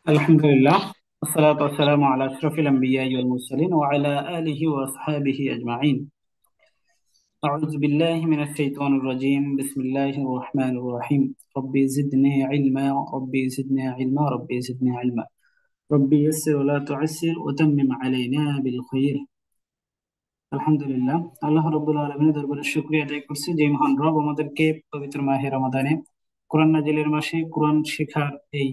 আলহামদুলিল্লাহ, আসসালাতু ওয়াসসালামু আলা আশরাফিল আম্বিয়াই ওয়াল মুরসালিন ওয়া আলা আলিহি ওয়া আসহাবিহি আজমাইন। আউযু বিল্লাহি মিনাশ শাইতানির রাজীম। বিসমিল্লাহির রহমানির রহিম। রব্বি জিদনি ইলমা, রব্বি জিদনি ইলমা, রব্বি জিদনি ইলমা, রব্বি ইয়াসসির ওয়া লা তু'আসসির ওয়া তাম্মিম আলাইনা বিল খায়র। আলহামদুলিল্লাহ, আল্লাহ রাব্বুল আলামিনের দরবারে শুকরিয়া আদায় করছি যে মহান রব আমাদেরকে পবিত্র মাহে রমাদানে কোরআন নাজিলের মাসে কোরআন শেখার এই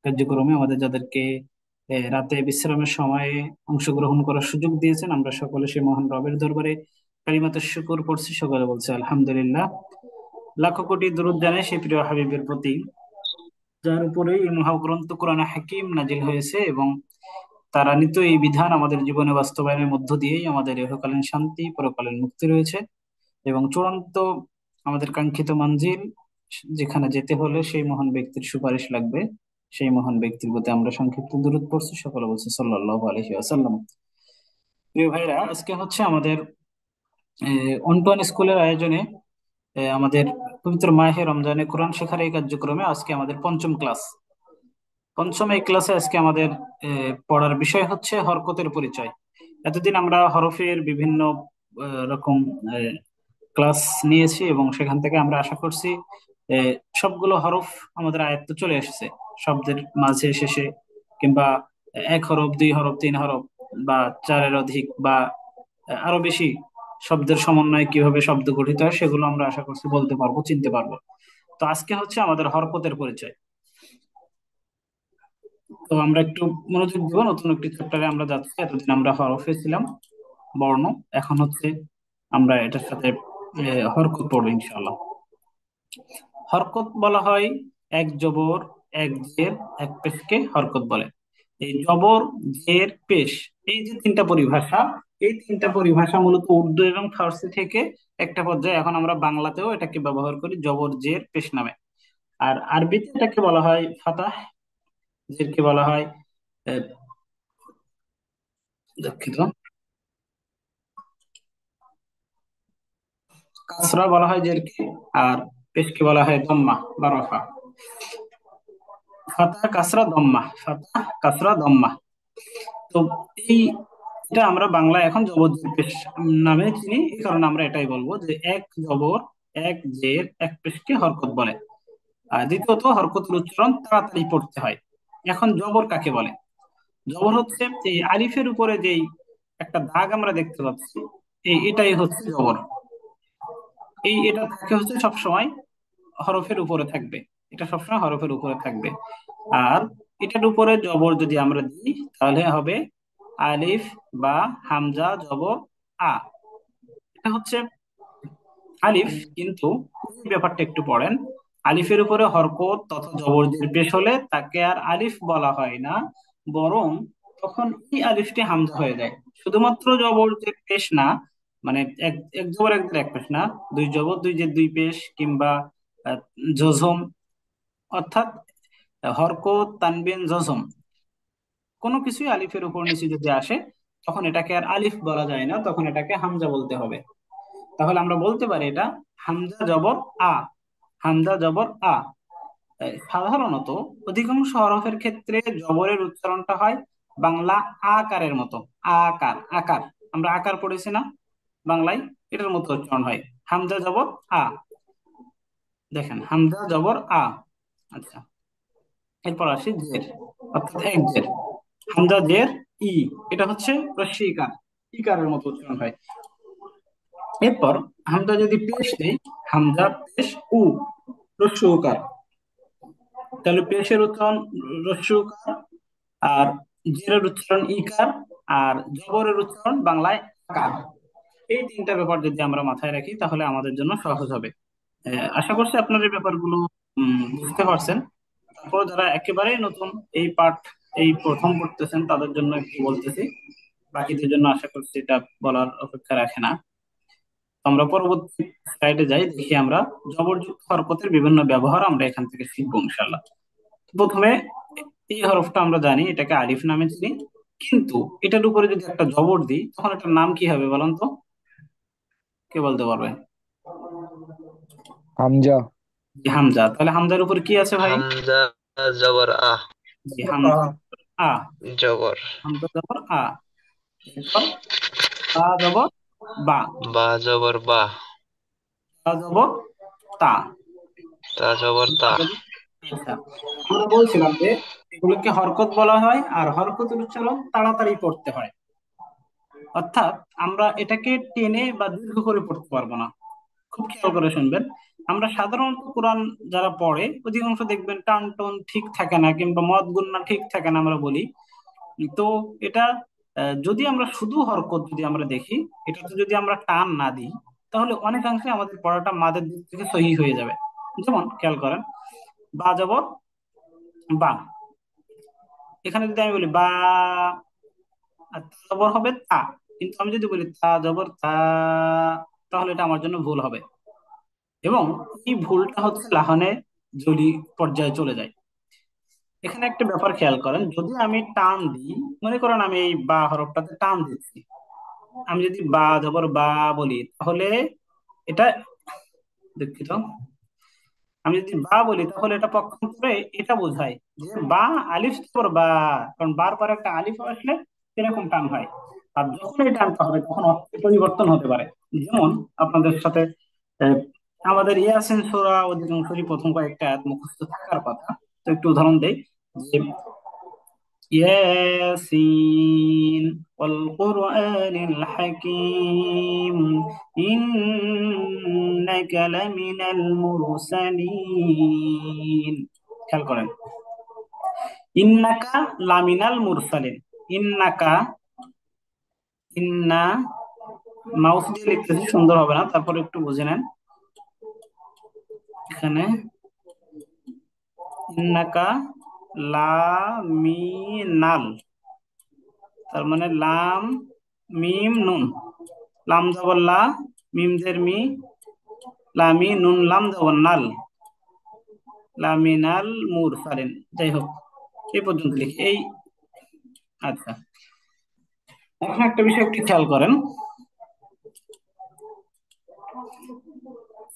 কার্যক্রমে আমাদের যাদেরকে রাতে বিশ্রামের সময়ে অংশগ্রহণ করার সুযোগ দিয়েছেন। আমরা সকলে সেই মহান রবের দরবারে কালিমাতুশ শুকর পড়ছি, সকলে বলছি আলহামদুলিল্লাহ। লাখো কোটি দরুদ জানাই সেই প্রিয় হাবিবের প্রতি, যার উপরে এই মহাগ্রন্থ কোরআন হাকিম নাজিল হয়েছে এবং তার আনিত এই বিধান আমাদের জীবনে বাস্তবায়নের মধ্য দিয়েই আমাদের ইহকালীন শান্তি, পরকালীন মুক্তি রয়েছে এবং চূড়ান্ত আমাদের কাঙ্ক্ষিত মঞ্জিল, যেখানে যেতে হলে সেই মহান ব্যক্তির সুপারিশ লাগবে। সেই মহান ব্যক্তির প্রতি আমরা সংক্ষিপ্ত দরুদ পড়ছি, সকলে বলছি সাল্লাল্লাহু আলাইহি ওয়াসাল্লাম। প্রিয় ভাইরা, আজকে হচ্ছে আমাদের অন্টন স্কুলের আয়োজনে আমাদের পবিত্র মাহে রমজানে কোরআন শেখার এই কার্যক্রমে আজকে আমাদের পঞ্চম ক্লাস। পঞ্চম এই ক্লাসে আজকে আমাদের পড়ার বিষয় হচ্ছে হরকতের পরিচয়। এতদিন আমরা হরফের বিভিন্ন রকম ক্লাস নিয়েছি এবং সেখান থেকে আমরা আশা করছি আহ, সবগুলো হরফ আমাদের আয়ত্তে চলে এসেছে। শব্দের মাঝে শেষে কিংবা এক হরফ, দুই হরফ, তিন হরফ বা চারের অধিক বা আরো বেশি শব্দের সমন্বয়ে কিভাবে শব্দ গঠিত হয় সেগুলো আমরা আশা করছি বলতে পারবো, চিনতে পারবো। তো আজকে হচ্ছে আমাদের হরকতের পরিচয়। তো আমরা একটু মনোযোগ দিব, নতুন একটি চ্যাপ্টারে আমরা যাচ্ছি। এতদিন আমরা হরফে ছিলাম, বর্ণ। এখন হচ্ছে আমরা এটার সাথে হরকত পড়বো ইনশাআল্লাহ। হরকত বলা হয় এক জবর, এক জের, এক পেশকে হরকত বলে। এই জবর, জের, পেশ, এই যে তিনটা পরিভাষা, এই তিনটা পরিভাষা মূলত উর্দু এবং ফার্সি থেকে একটা পর্যায়ে এখন আমরা বাংলাতেও এটাকে ব্যবহার করি জবর, জের, পেশ নামে। আর আরবিতে এটাকে বলা হয় ফাতাহ, জেরকে বলা হয় আহ, দুঃখিত, কাসরা বলা হয় জেরকে, আর পেশকে বলা হয় দম্মা বা রফা। ফাতাহ, কাসরা, দম্মা, ফাতাহ, কাসরা, দম্মা। তো এই এটা আমরা বাংলায় এখন জবর পেশ নামে চিনি, এই কারণে আমরা এটাই বলবো যে এক জবর, এক জের, এক পেশকে হরকত বলে। আর দ্বিতীয়ত, হরকতের উচ্চারণ তাড়াতাড়ি পড়তে হয়। এখন জবর কাকে বলে? জবর হচ্ছে এই আলিফের উপরে যেই একটা দাগ আমরা দেখতে পাচ্ছি, এটাই হচ্ছে জবর। এটা থাকে হচ্ছে সবসময় হরফের উপরে থাকবে, এটা সবসময় হরফের উপরে থাকবে। আর এটার উপরে জবর যদি আমরা দিই তাহলে হবে আলিফ বা হামজা জবর আ। এটা হচ্ছে আলিফ, কিন্তু এই ব্যাপারটা একটু পড়েন। আলিফের উপরে হরকত তথা জবরদের পেশ হলে তাকে আর আলিফ বলা হয় না, বরং তখন এই আলিফটি হামজা হয়ে যায়। শুধুমাত্র জবরদের পেশ না, মানে এক এক জবর এক জের এক পেশ না, দুই জবর দুই জের দুই পেশ, কিংবা আহ, জজম, অর্থাৎ হরকত, তানবিন, জজম, কোনো কিছুই আলিফের উপর নিচে যদি আসে তখন এটাকে আর আলিফ বলা যায় না, তখন এটাকে হামজা বলতে হবে। তাহলে আমরা বলতে পারি এটা হামজা জবর আ, হামজা জবর আ। সাধারণত অধিকাংশ হরফের ক্ষেত্রে জবরের উচ্চারণটা হয় বাংলা আকারের মতো। আকার, আকার, আমরা আকার পড়েছি না বাংলায়, এটার মতো উচ্চারণ হয় হামজা জবর আ। দেখেন, হামজা জবর আ। আচ্ছা, এরপর আসি জের, অর্থাৎ এক জের। হামজা জের ই, এটা হচ্ছে রস্বই ইকার, ইকারের মতো উচ্চারণ হয়। এরপর হামজা যদি পেশ দেই, হামজা পেশ উ, রস্বই উকার, তাহলে পেশের উচ্চারণ রস্বই উকার, আর জেরের উচ্চারণ ইকার, আর জবরের উচ্চারণ বাংলায় আকার। এই তিনটা ব্যাপার যদি আমরা মাথায় রাখি তাহলে আমাদের জন্য সহজ হবে। আশা করছি আপনার এই ব্যাপারগুলো বুঝতে পারছেন। তারপর যারা একেবারেই নতুন এই পাঠ, এই প্রথম পড়তেছেন, তাদের জন্য একটু বলতেছি, বাকিদের জন্য আশা করছি এটা বলার অপেক্ষা রাখে না। তো আমরা পরবর্তী স্লাইডে যাই, দেখি আমরা জবরযুক্ত হরকতের বিভিন্ন ব্যবহার আমরা এখান থেকে শিখবো ইনশাল্লাহ। প্রথমে এই হরফটা আমরা জানি, এটাকে আলিফ নামে চিনি, কিন্তু এটার উপরে যদি একটা জবর দিই তখন এটার নাম কি হবে বলুন তো? কে বলতে পারবে? হামজা। জি, হামজা। তাহলে হামজার উপর কি আছে ভাই? হামজা জবর আহ। জি, হামজা আ, জবর। হামজা জবর আ। এরপর তা জবর বা, বা জবর বা। তা জবর তা, তা জবর তা তা। জবর। আচ্ছা, আমরা বলছিলাম যে এগুলোকে হরকত বলা হয়, আর হরকতের উচ্চারণ তাড়াতাড়ি পড়তে হয়। অর্থাৎ আমরা এটাকে টেনে বা দীর্ঘ করে পড়তে পারবো না। খুব খেয়াল করে শুনবেন। আমরা সাধারণত কোরআন যারা পড়ে অধিকাংশ দেখবেন টান টোন ঠিক থাকে না, কিংবা মদ গুণনা ঠিক থাকে না আমরা বলি। তো এটা যদি আমরা শুধু হরকত যদি আমরা দেখি, এটাতে যদি আমরা টান না দিই, তাহলে অনেকাংশে আমাদের পড়াটা মাদের দিক থেকে সহি হয়ে যাবে। যেমন খেয়াল করেন, বা জবর বা, এখানে যদি আমি বলি বা, আর তা জবর হবে তা, কিন্তু আমি যদি বলি তা জবর তা, তাহলে এটা আমার জন্য ভুল হবে। এবং এই ভুলটা হচ্ছে লাহানে জলি পর্যায়ে চলে যায়। এখানে একটা ব্যাপার খেয়াল করেন, যদি আমি টান দিই, মনে করেন আমি এই বা হরফটাতে টান দিচ্ছি, আমি যদি বা জবর বা বলি, তাহলে এটা, দুঃখিত, আমি যদি বা বলি তাহলে এটা পক্ষান্তরে এটা বোঝায় যে বা আলিফ জবর বা, কারণ বার পরে একটা আলিফ আসলে এরকম টান হয়। আর যখন এই টানটা হবে তখন অর্থের পরিবর্তন হতে পারে। যেমন আপনাদের সাথে আহ, আমাদের ইয়াসিন সূরা অধিকাংশই প্রথম কয়েকটা আয়াত মুখস্থ থাকার কথা। তো একটু উদাহরণ দেই যে ياسين والقرآن الحكيم إنك لمن المرسلين। খেয়াল করেন, ইন্নাকা লামিনাল মুরসালিন। ইন্নাকা, ইন্না, মাউস দিয়ে লিখতেছি সুন্দর হবে না, তারপর একটু বুঝে নেন। এখানে ইন্নাকা লামিনাল, তার মানে লাম মিম নুন, লাম জবর লা, মিম জের মি, লামি নুন লাম জবর নাল, লামিনাল মুরসালিন। যাই হোক, এই পর্যন্ত লিখি এই। আচ্ছা, এখন একটা বিষয় একটু খেয়াল করেন,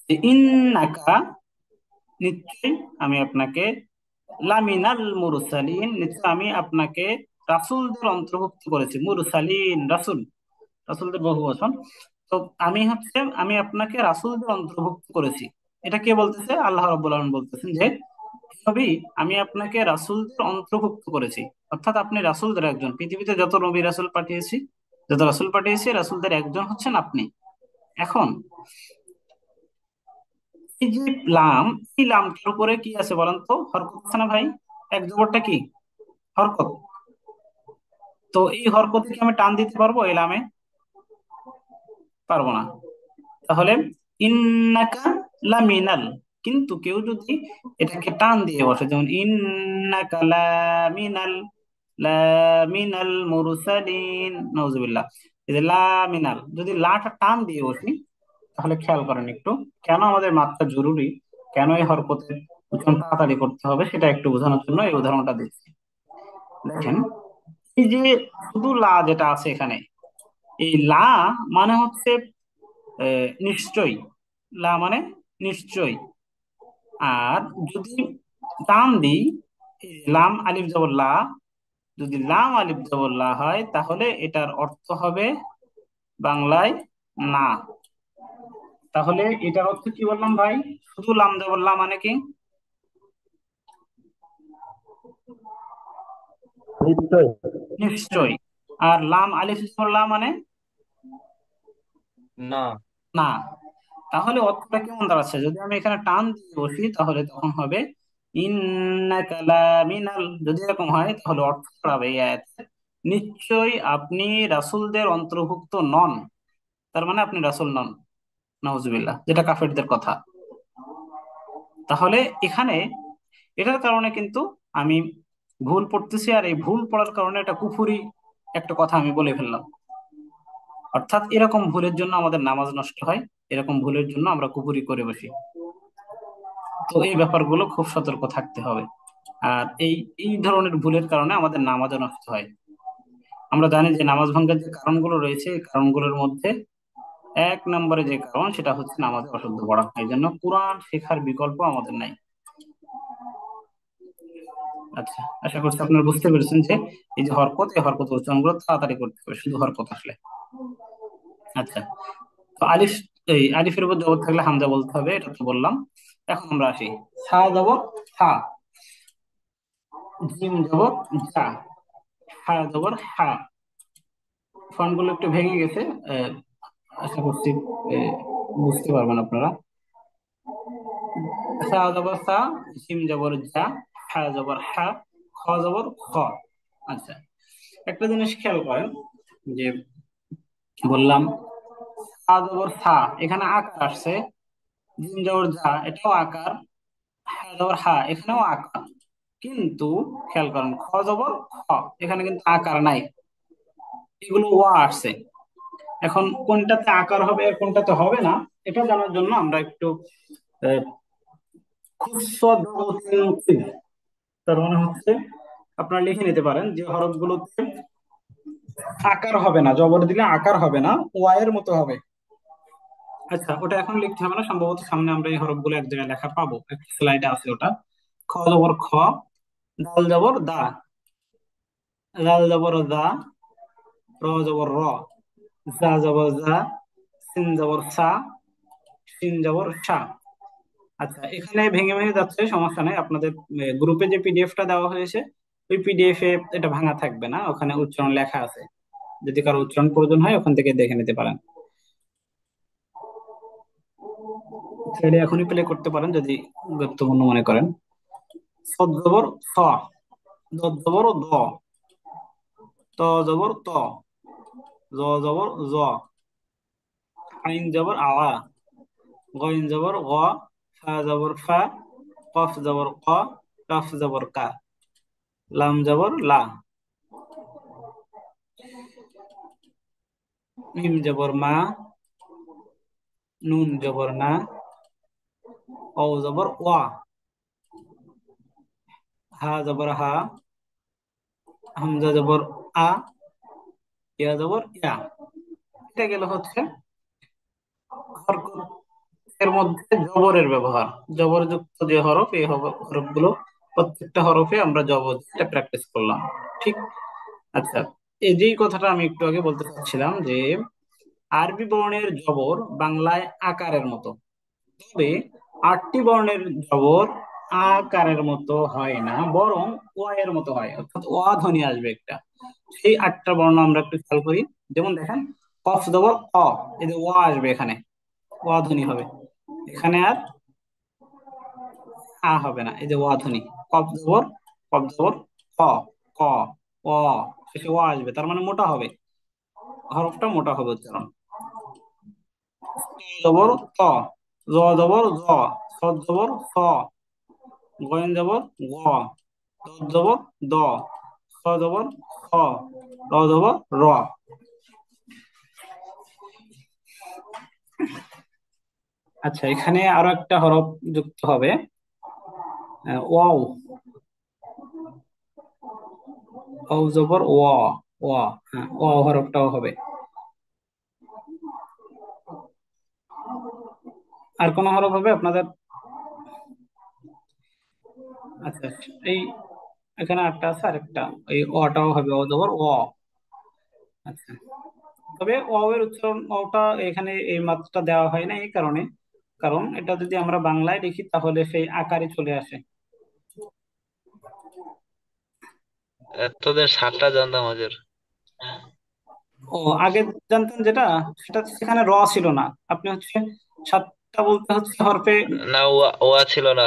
যে ইন্নাকা, নিশ্চয়ই আমি আপনাকে, লামিনাল মুরসালিন, নিশ্চয় আমি আপনাকে রাসূলদের অন্তর্ভুক্ত করেছি। মুরসালিন রাসূল, রাসূলদের বহু বচন। তো আমি আপনাকে রাসূলদের অন্তর্ভুক্ত করেছি। এটা কে বলতেছে? আল্লাহ রাব্বুল আলামিন বলতেছেন যে নবী, আমি আপনাকে রাসূলদের অন্তর্ভুক্ত করেছি। অর্থাৎ আপনি রাসূলদের একজন। পৃথিবীতে যত নবী রাসূল পাঠিয়েছি, যত রাসূল পাঠিয়েছি, রাসূলদের একজন হচ্ছেন আপনি। এখন এই যে লাম, এই লামটার উপরে কি আছে বলেন তো? হরকত আছে না ভাই? এক জবরটা কি? হরকত। তো এই হরকতে কি আমি টান দিতে পারবো এই লামে? পারবো না। তাহলে ইন্নাকা লামিনাল, কিন্তু কেউ যদি এটাকে টান দিয়ে বসে, যেমন ইন্নাকা লামিনাল, লামিনাল মুরসালিন, নাউজুবিল্লাহ, এই যে লামিনাল, যদি লাটা টান দিয়ে বসি, তাহলে খেয়াল করেন একটু, কেন আমাদের মাত্রা জরুরি, কেন এই হরকতের উচ্চারণ তাড়াতাড়ি করতে হবে, সেটা একটু বোঝানোর জন্য এই উদাহরণটা দিচ্ছি। দেখেন, এই যে শুধু লা যেটা আছে এখানে, এই লা মানে হচ্ছে নিশ্চয়ই, লা মানে নিশ্চয়ই। আর যদি টান দিই, এই লাম আলিফ জবর লা, যদি লাম আলিফ জবর লা হয়, তাহলে এটার অর্থ হবে বাংলায় না। তাহলে এটার অর্থ কি বললাম ভাই? শুধু লাম জবর লা মানে কি? নিশ্চয়। নিশ্চয়। আর লাম আলিফ জবর লা মানে না। না। তাহলে অর্থটা কেমন দাঁড়াচ্ছে? যদি আমি এখানে টান দিয়ে বসি, তাহলে তখন হবে ইন্নাকা লামিনাল। যদি এরকম হয়, তাহলে অর্থ দাঁড়াবে এই আয়াতে, নিশ্চয়ই আপনি রাসূলদের অন্তর্ভুক্ত নন। তার মানে আপনি রাসূল নন, নাউজুবিল্লাহ, যেটা কাফেরদের কথা। তাহলে এখানে এটার কারণে কিন্তু আমি ভুল পড়তেছি, আর এই ভুল পড়ার কারণে এটা কুফুরি একটা কথা আমি বলে ফেললাম। অর্থাৎ এরকম ভুলের জন্য আমাদের নামাজ নষ্ট হয়, এরকম ভুলের জন্য আমরা কুফুরি করে বসি। তো এই ব্যাপারগুলো খুব সতর্ক থাকতে হবে। আর এই এই ধরনের ভুলের কারণে আমাদের নামাজও নষ্ট হয়। আমরা জানি যে নামাজ ভঙ্গের যে কারণগুলো রয়েছে, এই কারণগুলোর মধ্যে এক নম্বরে যে কারণ, সেটা হচ্ছে নামাজে অশুদ্ধ পড়া। এই জন্য কোরআন শেখার বিকল্প আমাদের নাই। আচ্ছা, আশা করছি আপনারা বুঝতে পেরেছেন যে এই যে হরকত, এই হরকত উচ্চারণগুলো তাড়াতাড়ি করতে হবে শুধু হরকত আসলে। আচ্ছা, তো আলিফ, এই আলিফের উপর জবর থাকলে হামজা বলতে হবে, এটা তো বললাম। এখন আমরা আসি, সা জবর সা, জিম জবর জা, হা জবর হা। ফন্ট গুলো একটু ভেঙে গেছে, আহ, আশা করছি আহ, বুঝতে পারবেন আপনারা। সা জবর সা, জিম জবর জা, হা জবর হা, খ জবর খ। আচ্ছা, একটা জিনিস খেয়াল করেন যে বললাম সা জবর সা, এখানে আকার আসছে, জিম জবর জা এটাও আকার, হা জবর হা এখানেও আকার, কিন্তু খেয়াল করেন খ জবর খ, এখানে কিন্তু আকার নাই, এগুলো ওয়া আসছে। এখন কোনটাতে আকার হবে আর কোনটাতে হবে না, এটা জানার জন্য আমরা একটু আহ, খুচরা ধ্রুবক, তার মানে হচ্ছে আপনারা লিখে নিতে পারেন যে হরফগুলোতে আকার হবে না, জবর দিলে আকার হবে না, ওয়া এর মতো হবে। আচ্ছা, ওটা এখন লিখতে হবে না, সম্ভবত সামনে আমরা এই হরফগুলো এক জায়গায় লেখা পাবো, একটা স্লাইডে আছে ওটা। খ জবর খ, দাল জবর দা, জাল জবর দা, র জবর র, জা জবর জা, সিন জবর সা, সিন জবর সা। আচ্ছা, এখানে ভেঙে ভেঙে যাচ্ছে, সমস্যা নেই, আপনাদের গ্রুপে যে পিডিএফটা দেওয়া হয়েছে ওই পিডিএফ এ এটা ভাঙা থাকবে না, ওখানে উচ্চারণ লেখা আছে, যদি কারো উচ্চারণ প্রয়োজন হয় ওখান থেকে দেখে নিতে পারেন। চাইলে এখনই প্লে করতে পারেন যদি গুরুত্বপূর্ণ মনে করেন। সদ জবর স, দদ জবর দ, ত জবর ত, জ জবর জ, আইন জবর আ, গইন জবর গ, ফা জবর ফা, কফ জবর ক, কাফ জবর কা, লাম জবর লা, মিম জবর মা, নুন জবর না, অ জবর ওয়া, হা জবর হা, হামজা জবর আ, ইয়া জবর ইয়া। এটা গেল হচ্ছে হরকত, এর মধ্যে জবরের ব্যবহার, জবরযুক্ত যে হরফ, এই হরফগুলো প্রত্যেকটা হরফে আমরা জবর দিয়ে প্র্যাকটিস করলাম। ঠিক। আচ্ছা, এই যেই কথাটা আমি একটু আগে বলতে চাচ্ছিলাম যে আরবি বর্ণের জবর বাংলায় আকারের মতো, তবে আটটি বর্ণের জবর আকারের মতো হয় না, বরং ওয়া এর মতো হয়, অর্থাৎ ওয়া ধ্বনি আসবে একটা। সেই আটটা বর্ণ আমরা একটু খেয়াল করি। যেমন দেখেন, কফ জবর ক, এই যে ওয়া আসবে এখানে, ওয়া ধ্বনি হবে এখানে, আর হবে না, এই যে ওয়া ধ্বনি। কফ জবর, কফ জবর ক, ক, অ, শেষে ওয়া আসবে, তার মানে মোটা হবে, হরফটা মোটা হবে উচ্চারণ। জবর ত, জ জবর জ, সদ জবর স, গয়েন জবর গ, দদ জবর দ, খ জবর খ, র জবর র। আচ্ছা, এখানে আরো একটা হরফ যুক্ত হবে, ওয়াও, ওয়াও জবর ওয়া, ওয়া, হ্যাঁ ওয়া হরফটাও হবে। আর কোন হরফ হবে আপনাদের? আচ্ছা, এই এখানে একটা আছে, আরেকটা, এই অটাও হবে, ও জবর ও। আচ্ছা, তবে অ এর উচ্চারণ, অটা এখানে এই মাত্রাটা দেওয়া হয় না এই কারণে, কারণ এটা যদি আমরা বাংলায় লিখি তাহলে সেই আকারে চলে আসে। তোদের সাতটা জানতাম হাজার। ও, আগে জানতেন যেটা, সেটা সেখানে র ছিল না, আপনি হচ্ছে সাতটা বলতে হচ্ছে হরফে না, ওয়া ওয়া ছিল না,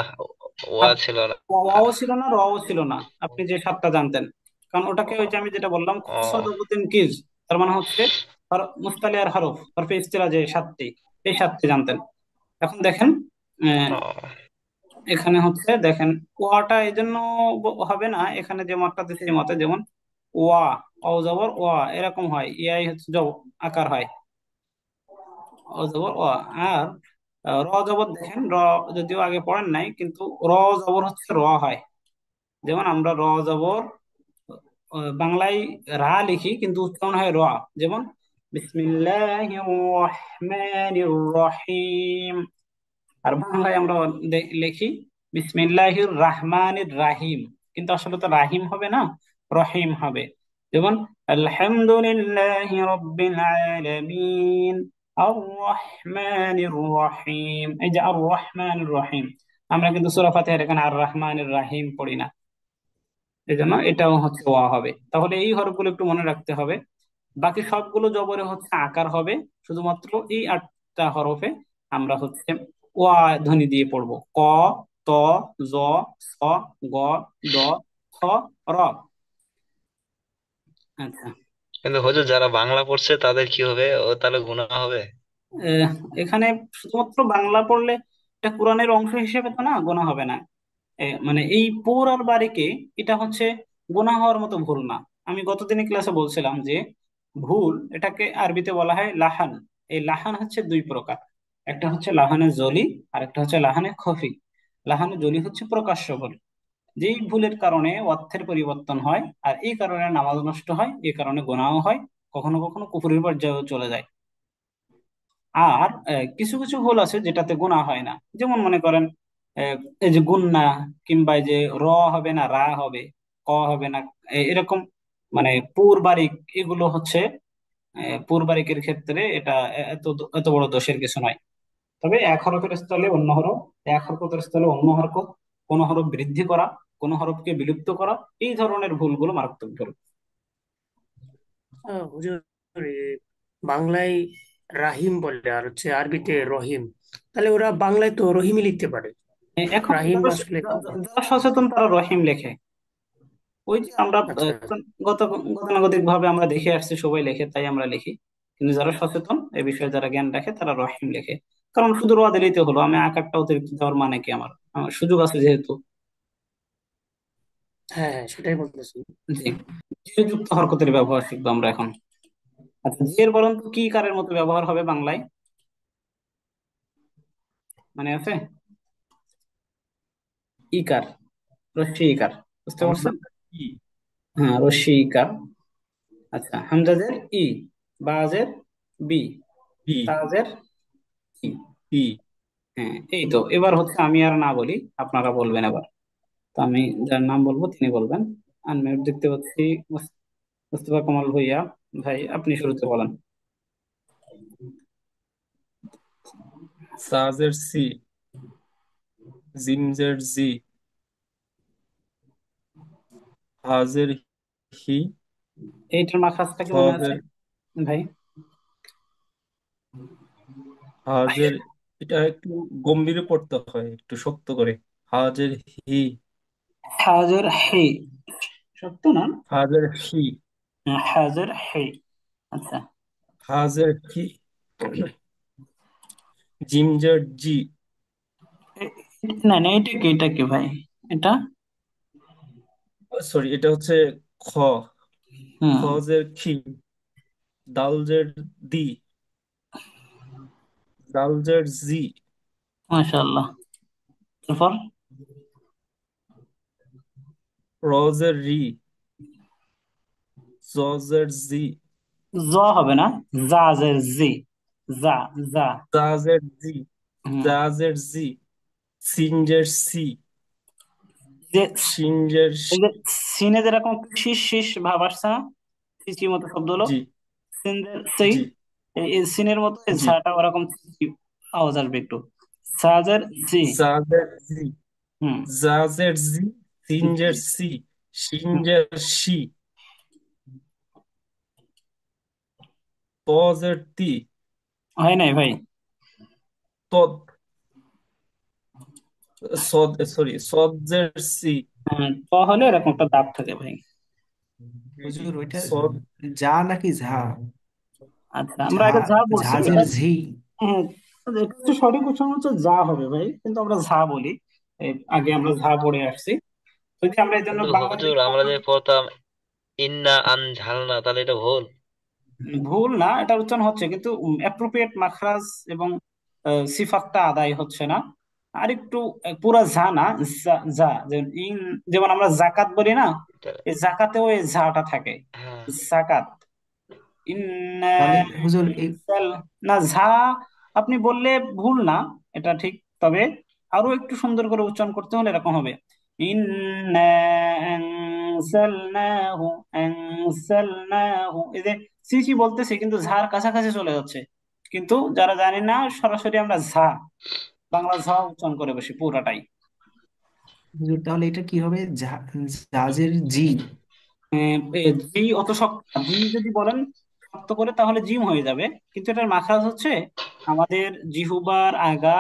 ওয়া সাত, ছিল না। ওয়াও ছিল না, রও ছিল না, আপনি যে সাতটা জানতেন, কারণ ওটাকে ওই যে আমি যেটা বললাম ও, খুসরাতুদ্দিন কিজ, তার মানে হচ্ছে মুস্তালিয়ার হরফ, হরফে ইস্তিলা যে সাতটি, এই সাতটি জানতেন। এখন দেখেন, আহ, ও, এখানে হচ্ছে দেখেন ওয়াটা এই জন্য হবে না, এখানে যে মাত্রা দিচ্ছে এই মতে, যেমন ওয়া, অ জবর ওয়া এরকম হয়, ইয়াই হচ্ছে আকার হয়, অ জবর ওয়া। আর র জবর দেখেন, র যদিও আগে পড়েন নাই, কিন্তু র জবর হচ্ছে র হয়, যেমন আমরা র জবর বাংলায় রা লিখি কিন্তু উচ্চারণ হয় র, যেমন বিসমিল্লাহির রহমানির রহিম, আর বাংলায় আমরা লিখি বিসমিল্লাহির রাহমানির রাহিম। কিন্তু আসলে তো রাহিম হবে না, রহিম হবে। যেমন আলহামদুলিল্লাহি রাব্বিল আলামিন আর রহমানির রহিম, এই যে আর রহমানির রহিম, আমরা কিন্তু সূরা ফাতিহার এখানে আর রহমানির রাহিম পড়ি না, এই জন্য এটাও হচ্ছে ওয়া হবে। তাহলে এই হরফগুলো একটু মনে রাখতে হবে। বাকি সবগুলো জবরে হচ্ছে আকার হবে, শুধুমাত্র এই 8টা হরফে আমরা হচ্ছে ওয়া ধ্বনি দিয়ে পড়বো। ক, ত, জ, স, গ, দ, খ, র। আচ্ছা। কিন্তু হুজুর যারা বাংলা পড়ছে তাদের কি হবে? ও তাহলে গুনাহ হবে? আহ, এখানে শুধুমাত্র বাংলা পড়লে এটা কোরআনের অংশ হিসেবে তো না, গোনা হবে না। মানে এই পোর আর বারিকে, এটা হচ্ছে গোনা হওয়ার মতো ভুল না। আমি গতদিনে ক্লাসে বলছিলাম যে ভুল এটাকে আরবিতে বলা হয় লাহান। এই লাহান হচ্ছে দুই প্রকার, একটা হচ্ছে লাহানে জলি, আর একটা হচ্ছে লাহানে খফি। লাহানে জলি হচ্ছে প্রকাশ্য ভুল, যেই ভুলের কারণে অর্থের পরিবর্তন হয়, আর এই কারণে নামাজ নষ্ট হয়, এই কারণে গোনাও হয়, কখনো কখনো কুফুরির পর্যায়েও চলে যায়। আর কিছু কিছু ভুল আছে যেটাতে গুনাহ হয় না, যেমন মনে করেন এই যে গুন্না, কিংবা এই যে র হবে না রা হবে, ক হবে না, এরকম মানে পুর বারিক, এগুলো হচ্ছে পুর বারিকের ক্ষেত্রে এটা এত এত বড় দোষের কিছু নয়। তবে এক হরফের স্থলে অন্য হরফ, এক হরফের স্থলে অন্য হরফ, কোন হরফ বৃদ্ধি করা, কোন হরফকে বিলুপ্ত করা, এই ধরনের ভুলগুলো মারাত্মক ভুল। হুজুর, এ, বাংলায় রাহিম বলে আর হচ্ছে আরবিতে রহিম, তাহলে ওরা বাংলায় তো রহিমই লিখতে পারে। এখন রাহিম যারা আসলে যারা সচেতন তারা রহিম লেখে। ওই যে আমরা আচ্ছা। গতানুগতিক ভাবে আমরা দেখে আসছি সবাই লেখে, তাই আমরা লিখি। কিন্তু যারা সচেতন এই বিষয়ে, যারা জ্ঞান রাখে, তারা রহিম লেখে। কারণ শুধু রোয়া দিলেই তো হলো, আমি আকারটা অতিরিক্ত দেওয়ার মানে কি? আমার আমার সুযোগ আছে যেহেতু। হ্যাঁ হ্যাঁ, সেটাই বলতেছি। জি। জিয়ে যুক্ত হরকতের ব্যবহার শিখবো আমরা এখন। আচ্ছা, জিয়ের বরং তো কি কারের মতো ব্যবহার হবে বাংলায়, মানে আছে? ইকার, রশ্মি ইকার, বুঝতে পারছেন? হামজা ই। হ্যাঁ, রশ্মি ইকার। আচ্ছা, হামজাজের ই, বাজের বি, ই। তাজের ই। ই। হ্যাঁ, এই তো। এবার হচ্ছে আমি আর না বলি, আপনারা বলবেন এবার। তো আমি যার নাম বলবো তিনি বলবেন। আনমিউট দেখতে পাচ্ছি, মুস্তফা কামাল ভুঁইয়া। ভাই আপনি শুরুতে বলেন। সাজের সি, জিমজের জি, হাজের হি, এইটার মাখাজটা কি মনে আছে হজের ভাই? হাজের, এটা একটু গম্ভীরে পড়তে হয়, একটু শক্ত করে। হাজের হি, হাজার হে, সত্য না? হাজের হি, হাজার হে। আচ্ছা। হাজের হি, জিমজের জি। এ- না না, এটা কি, এটা কি ভাই? এটা সরি, এটা হচ্ছে খ, হুম, খজের খি, দালজের দি, দালজের জি, মাশাআল্লাহ। তারপর রজের রি, জজের জি, জ হবে না, জাজের জি, যা, যা। জাজের জি, হুম। জাজের জি, সিনজের সি, যে সিনজের এই যে সিনে যেরকম শীষ শীষ ভাব আসছে না, চিচি মতো শব্দ হলো, জি, সিনদের সেই জি, এই সিনের মতো এই জি, ঝাটা ওরকম চিচি আওয়াজ আসবে একটু। সাজের জি। জাজের জি, হুম। জাজের জি, জি। সিনজের সি, হুম। সিনজের সি, তজের তি, হয় নাই ভাই। তদ, সদ, সরি, সজ্জের সি, হ্যাঁ, ত হলে এরকম একটা দাগ থাকে ভাই। হুজুর ওইটা সদ, যা নাকি ঝা? আচ্ছা, আমরা ঝা, আগে যা বলছি ঝাঁঝের এটা। ঝি। হ্যাঁ, এটা হচ্ছে সঠিক উচ্চারণ হচ্ছে যা হবে ভাই, কিন্তু আমরা ঝা বলি। আগে আমরা ঝা পড়ে আসছি। যদি আমরা এই জন্য কিন্তু বাংলা হুজুর যদি আমরা যে পড়তাম ইন্না আনঝালনা, তাহলে এটা ভুল? ভুল না, এটা উচ্চারণ হচ্ছে, কিন্তু অ্যাপ্রোপ্রিয়েট মাখরাজ এবং সিফাতটা আদায় হচ্ছে না। আর একটু পুরা ঝা না, যা যা, যেমন আমরা জাকাত বলি না, এটা- এই জাকাতেও এই ঝাটা থাকে। হ্যাঁ। জাকাত, ইন্না তাহলে হুজুর এই না, ঝা আপনি বললে ভুল না, এটা ঠিক। তবে আরো একটু সুন্দর করে উচ্চারণ করতে হলে এরকম হবে, ইন্না আনসালনাহু, আনসালনাহু, এই যে সি সি বলতেছি কিন্তু ঝার কাছাকাছি চলে যাচ্ছে, কিন্তু যারা জানি না সরাসরি আমরা ঝা, বাংলা ঝা উচ্চারণ করে বসি পুরাটাই। হুজুর তাহলে এটা কি হবে? জাজের জি। জি অত শক্ত না। জি যদি বলেন শক্ত করে তাহলে জিম হয়ে যাবে, কিন্তু এটার মাখরাজ হচ্ছে আমাদের জিহুবার আগা,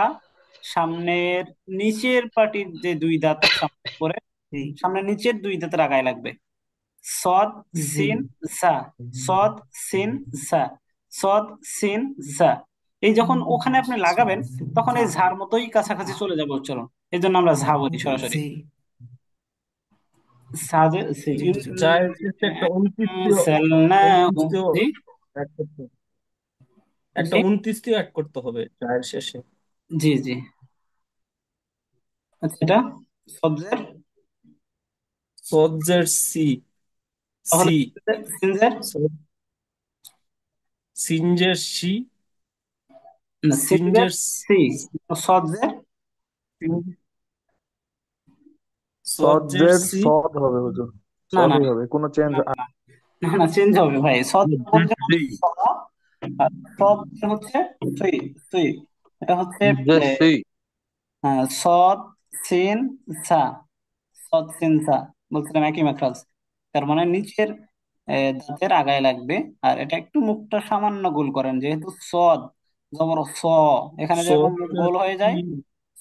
সামনের নিচের পাটির যে দুই দাঁত সামনে করে, জি। সামনের নিচের দুই দাঁতের আগায় লাগবে। সদ জি। সিন সা, সদ সিন সা, সদ সিন সা। এই যখন ওখানে আপনি লাগাবেন তখন এই ঝার মতোই কাছাকাছি চলে যাবে উচ্চারণ, এই জন্য আমরা ঝা বলি সরাসরি। জি। সাদে সি জি হুজুর। চায়ের শেষে একটা উনত্রিশটিও ইনসালনাহু। উনত্রিশটিও জি অ্যাড করতে একটা জি উনত্রিশটিও অ্যাড করতে হবে চায়ের শেষে। জি জি। আচ্ছা, এটা সবজের, সজ্জের সি, তাহলে সি, সিনজের, সিনজের সি, না সিনজের সিনজের সি, সবজের, সজ্জের সজ্জের সি, সদ হবে হুজুর, না না সদই হবে, কোনো চেঞ্জ। না না না না, চেঞ্জ হবে ভাই। সদ বলতে হচ্ছে জেসি, স, আর সব হচ্ছে সুই, সুই। এটা হচ্ছে জেসি। সদ সিন সা, সদ সিন সা, বলছিলাম একই মাখরাজ। তার মানে নিচের দাঁতের আগায় লাগবে। আর এটা একটু মুখটা সামান্য গোল করেন, যেহেতু সদ জবর স, এখানে যেরকম মুখ সজ্জের গোল হয়ে সি, যায়,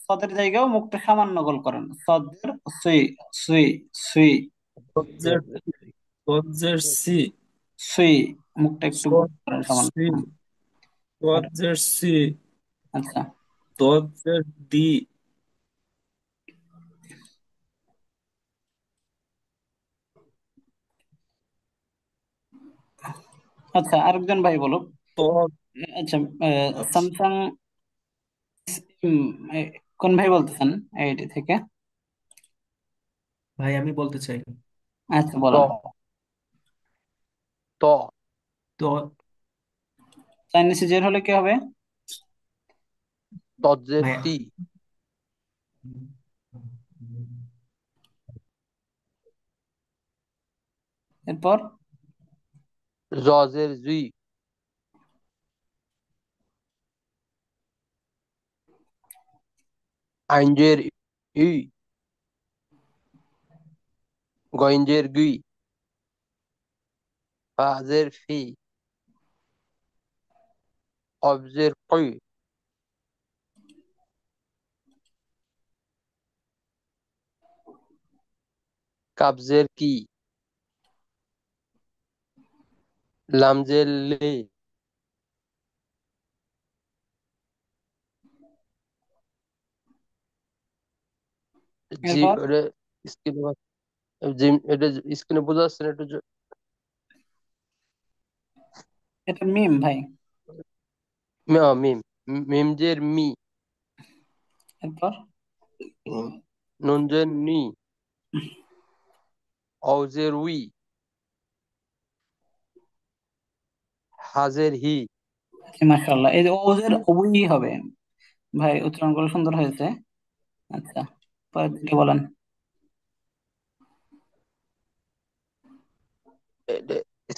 সদের জায়গাও মুখটা সামান্য গোল করেন। সদের সুই, সুই, সুই, সজ্জের সজ্জের সি, সুই, মুখটা একটু গোল সদ করেন সামান্য। সি, আর- সজ্জের সি, আচ্ছা সজ্জের ডি, আচ্ছা, আরেকজন ভাই বলো। সদ। আচ্ছা, আচ্ছা, স্যামসাং, এ, কোন ভাই বলতেছেন এইটি থেকে? ভাই আমি বলতে চাই। আচ্ছা ত, বলেন। ত, তো চাইনিজ জের হলে কি হবে? তজ্জের ভাই তি, এরপর জজের জি, আইনজের ই, গইঞ্জের গুই, ফাজের ফি, অবজের কই, কাবজের কি, লামজের লে, জি এরপর ওটা স্ক্রিনে, জিম এটা স্ক্রিনে বোঝা যাচ্ছে না একটু এটা মিম ভাই। মিম, মিমজের মি, এরপর নুনজের নি, অউজের উই, হাজের হি। মাশাআল্লাহ, এই যে ওজের ওই হবে ভাই, উচ্চারণ করে সুন্দর হয়েছে। আচ্ছা, পরের দিকে বলেন।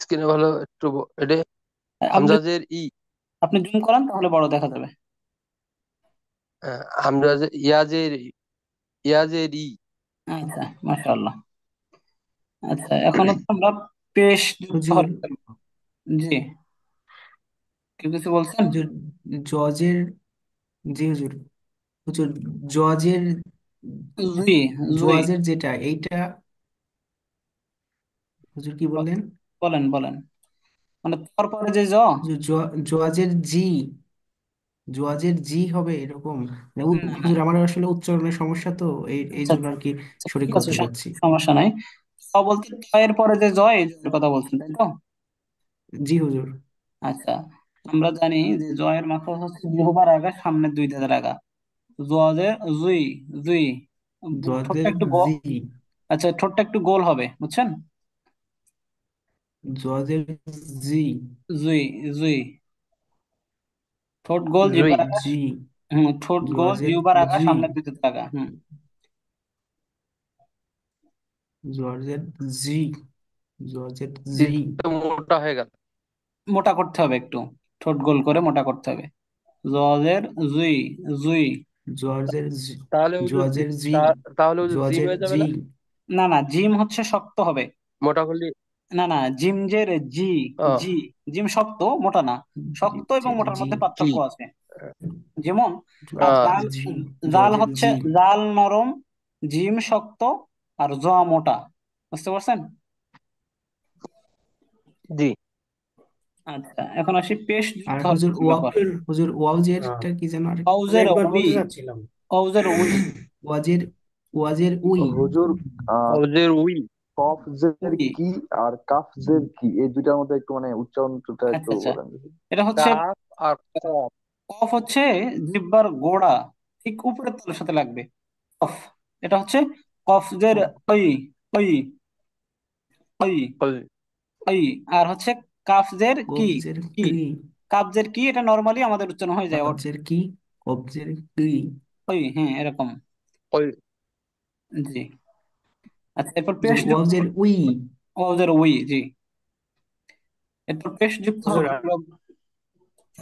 স্ক্রিনে ভালো একটু এটা আপনি যদি হামজাজের ই, আপনি জুম করেন তাহলে বড় দেখা যাবে। হামজাজের ইয়াজের, ইয়াজের ই। আচ্ছা মাশাআল্লাহ। আচ্ছা, এখন হচ্ছে আমরা পেশ যুক্ত হুজুর, হরফ। জি, কেউ কিছু বলছেন? হুজুর জজের, জি হুজুর, হুজুর জজের, জুই, জুই, জোয়াজের যেটা এইটা, হুজুর কি বললেন? বলেন বলেন। মানে তারপরে যে জ, হুজুর জোয়াজের জি, জোয়াজের জি হবে এরকম, মানে না না, হুজুর আমার আসলে উচ্চারণের সমস্যা, তো এই এই আচ্ছা জন্য আচ্ছা আর কি আচ্ছা, সঠিক ঠিক আছে, করতে চাচ্ছি। সমস্যা নাই। জ বলতে জয়ের পরে যে জয়, এই জয়ের কথা বলছেন তাই তো? জি হুজুর। আচ্ছা, আমরা জানি যে জয়ের মাত্রা হচ্ছে জিহ্বার আগা, সামনের দুই দাঁতের আগা। জয়ের জুই, জুই, ঠোঁটটা জজের একটু জি, আচ্ছা, ঠোঁটটা একটু গোল হবে, বুঝছেন? জজের জি, জুই, জুই, ঠোঁট গোল, জুই, জিহ্বার আগা। জি, ঠোঁট গোল, জজের জিহ্বার আগা, জি, সামনের দুই দাঁতের আগা। জর্জের জি, জর্জের জি জি, তো মোটা হয়ে গেল। মোটা করতে হবে একটু, ঠোঁট গোল করে মোটা করতে হবে। জলের জুই, জুই। জর্জের জি, তাহলে হুজুর জর্জের জি, তাহলে হুজুর জিম জর্জের হয়ে যাবে জি, না? না না, জিম হচ্ছে শক্ত হবে। মোটা করলে। না না, জিমজের জি, ও, জি। জিম শক্ত, মোটা না। জি, শক্ত এবং মোটার জি, মধ্যে জি। পার্থক্য আছে। যেমন আহ জাল, জি, জাল জর্জের হচ্ছে, জি, জাল নরম, জিম শক্ত, আর জ মোটা। বুঝতে পারছেন? জি। আচ্ছা, এখন আসি পেশ আর যুক্ত হুজুর হরফের ওয়া, ব্যাপার। হুজুর আহ, ওয়াজেরটা কি যেন আরেকটা? আমি অউজের একবার উই, বলতে চাচ্ছিলাম। অউজের উই। ওয়াজের, ওয়াজের উই, হুজুর, আহ ওদের উই। কফ জের উই। কি আর কাফ জের কি, এই দুইটার মধ্যে একটু মানে উচ্চারণটা একটু আচ্ছা আচ্ছা, বলেন দেখি। এটা হচ্ছে, কাফ আর কফ। কফ হচ্ছে জিহ্বার গোড়া, ঠিক উপরের তলের সাথে লাগবে। কফ, এটা হচ্ছে কফজের ওই, ওই, ওই, ওই, ওই। আর হচ্ছে কাফজের কি, কবজের কি। কি, কাফজের কি, এটা নর্মালি আমাদের উচ্চারণ হয়ে যায় কবজের কি, কবজের কি, ওই, হ্যাঁ এরকম। ওই। জি। আচ্ছা, এরপর হুজুর পেশ যুক্ত ওয়াজের উই, ওদের উই, জি। এরপর পেশ যুক্ত হুজুর, হবে।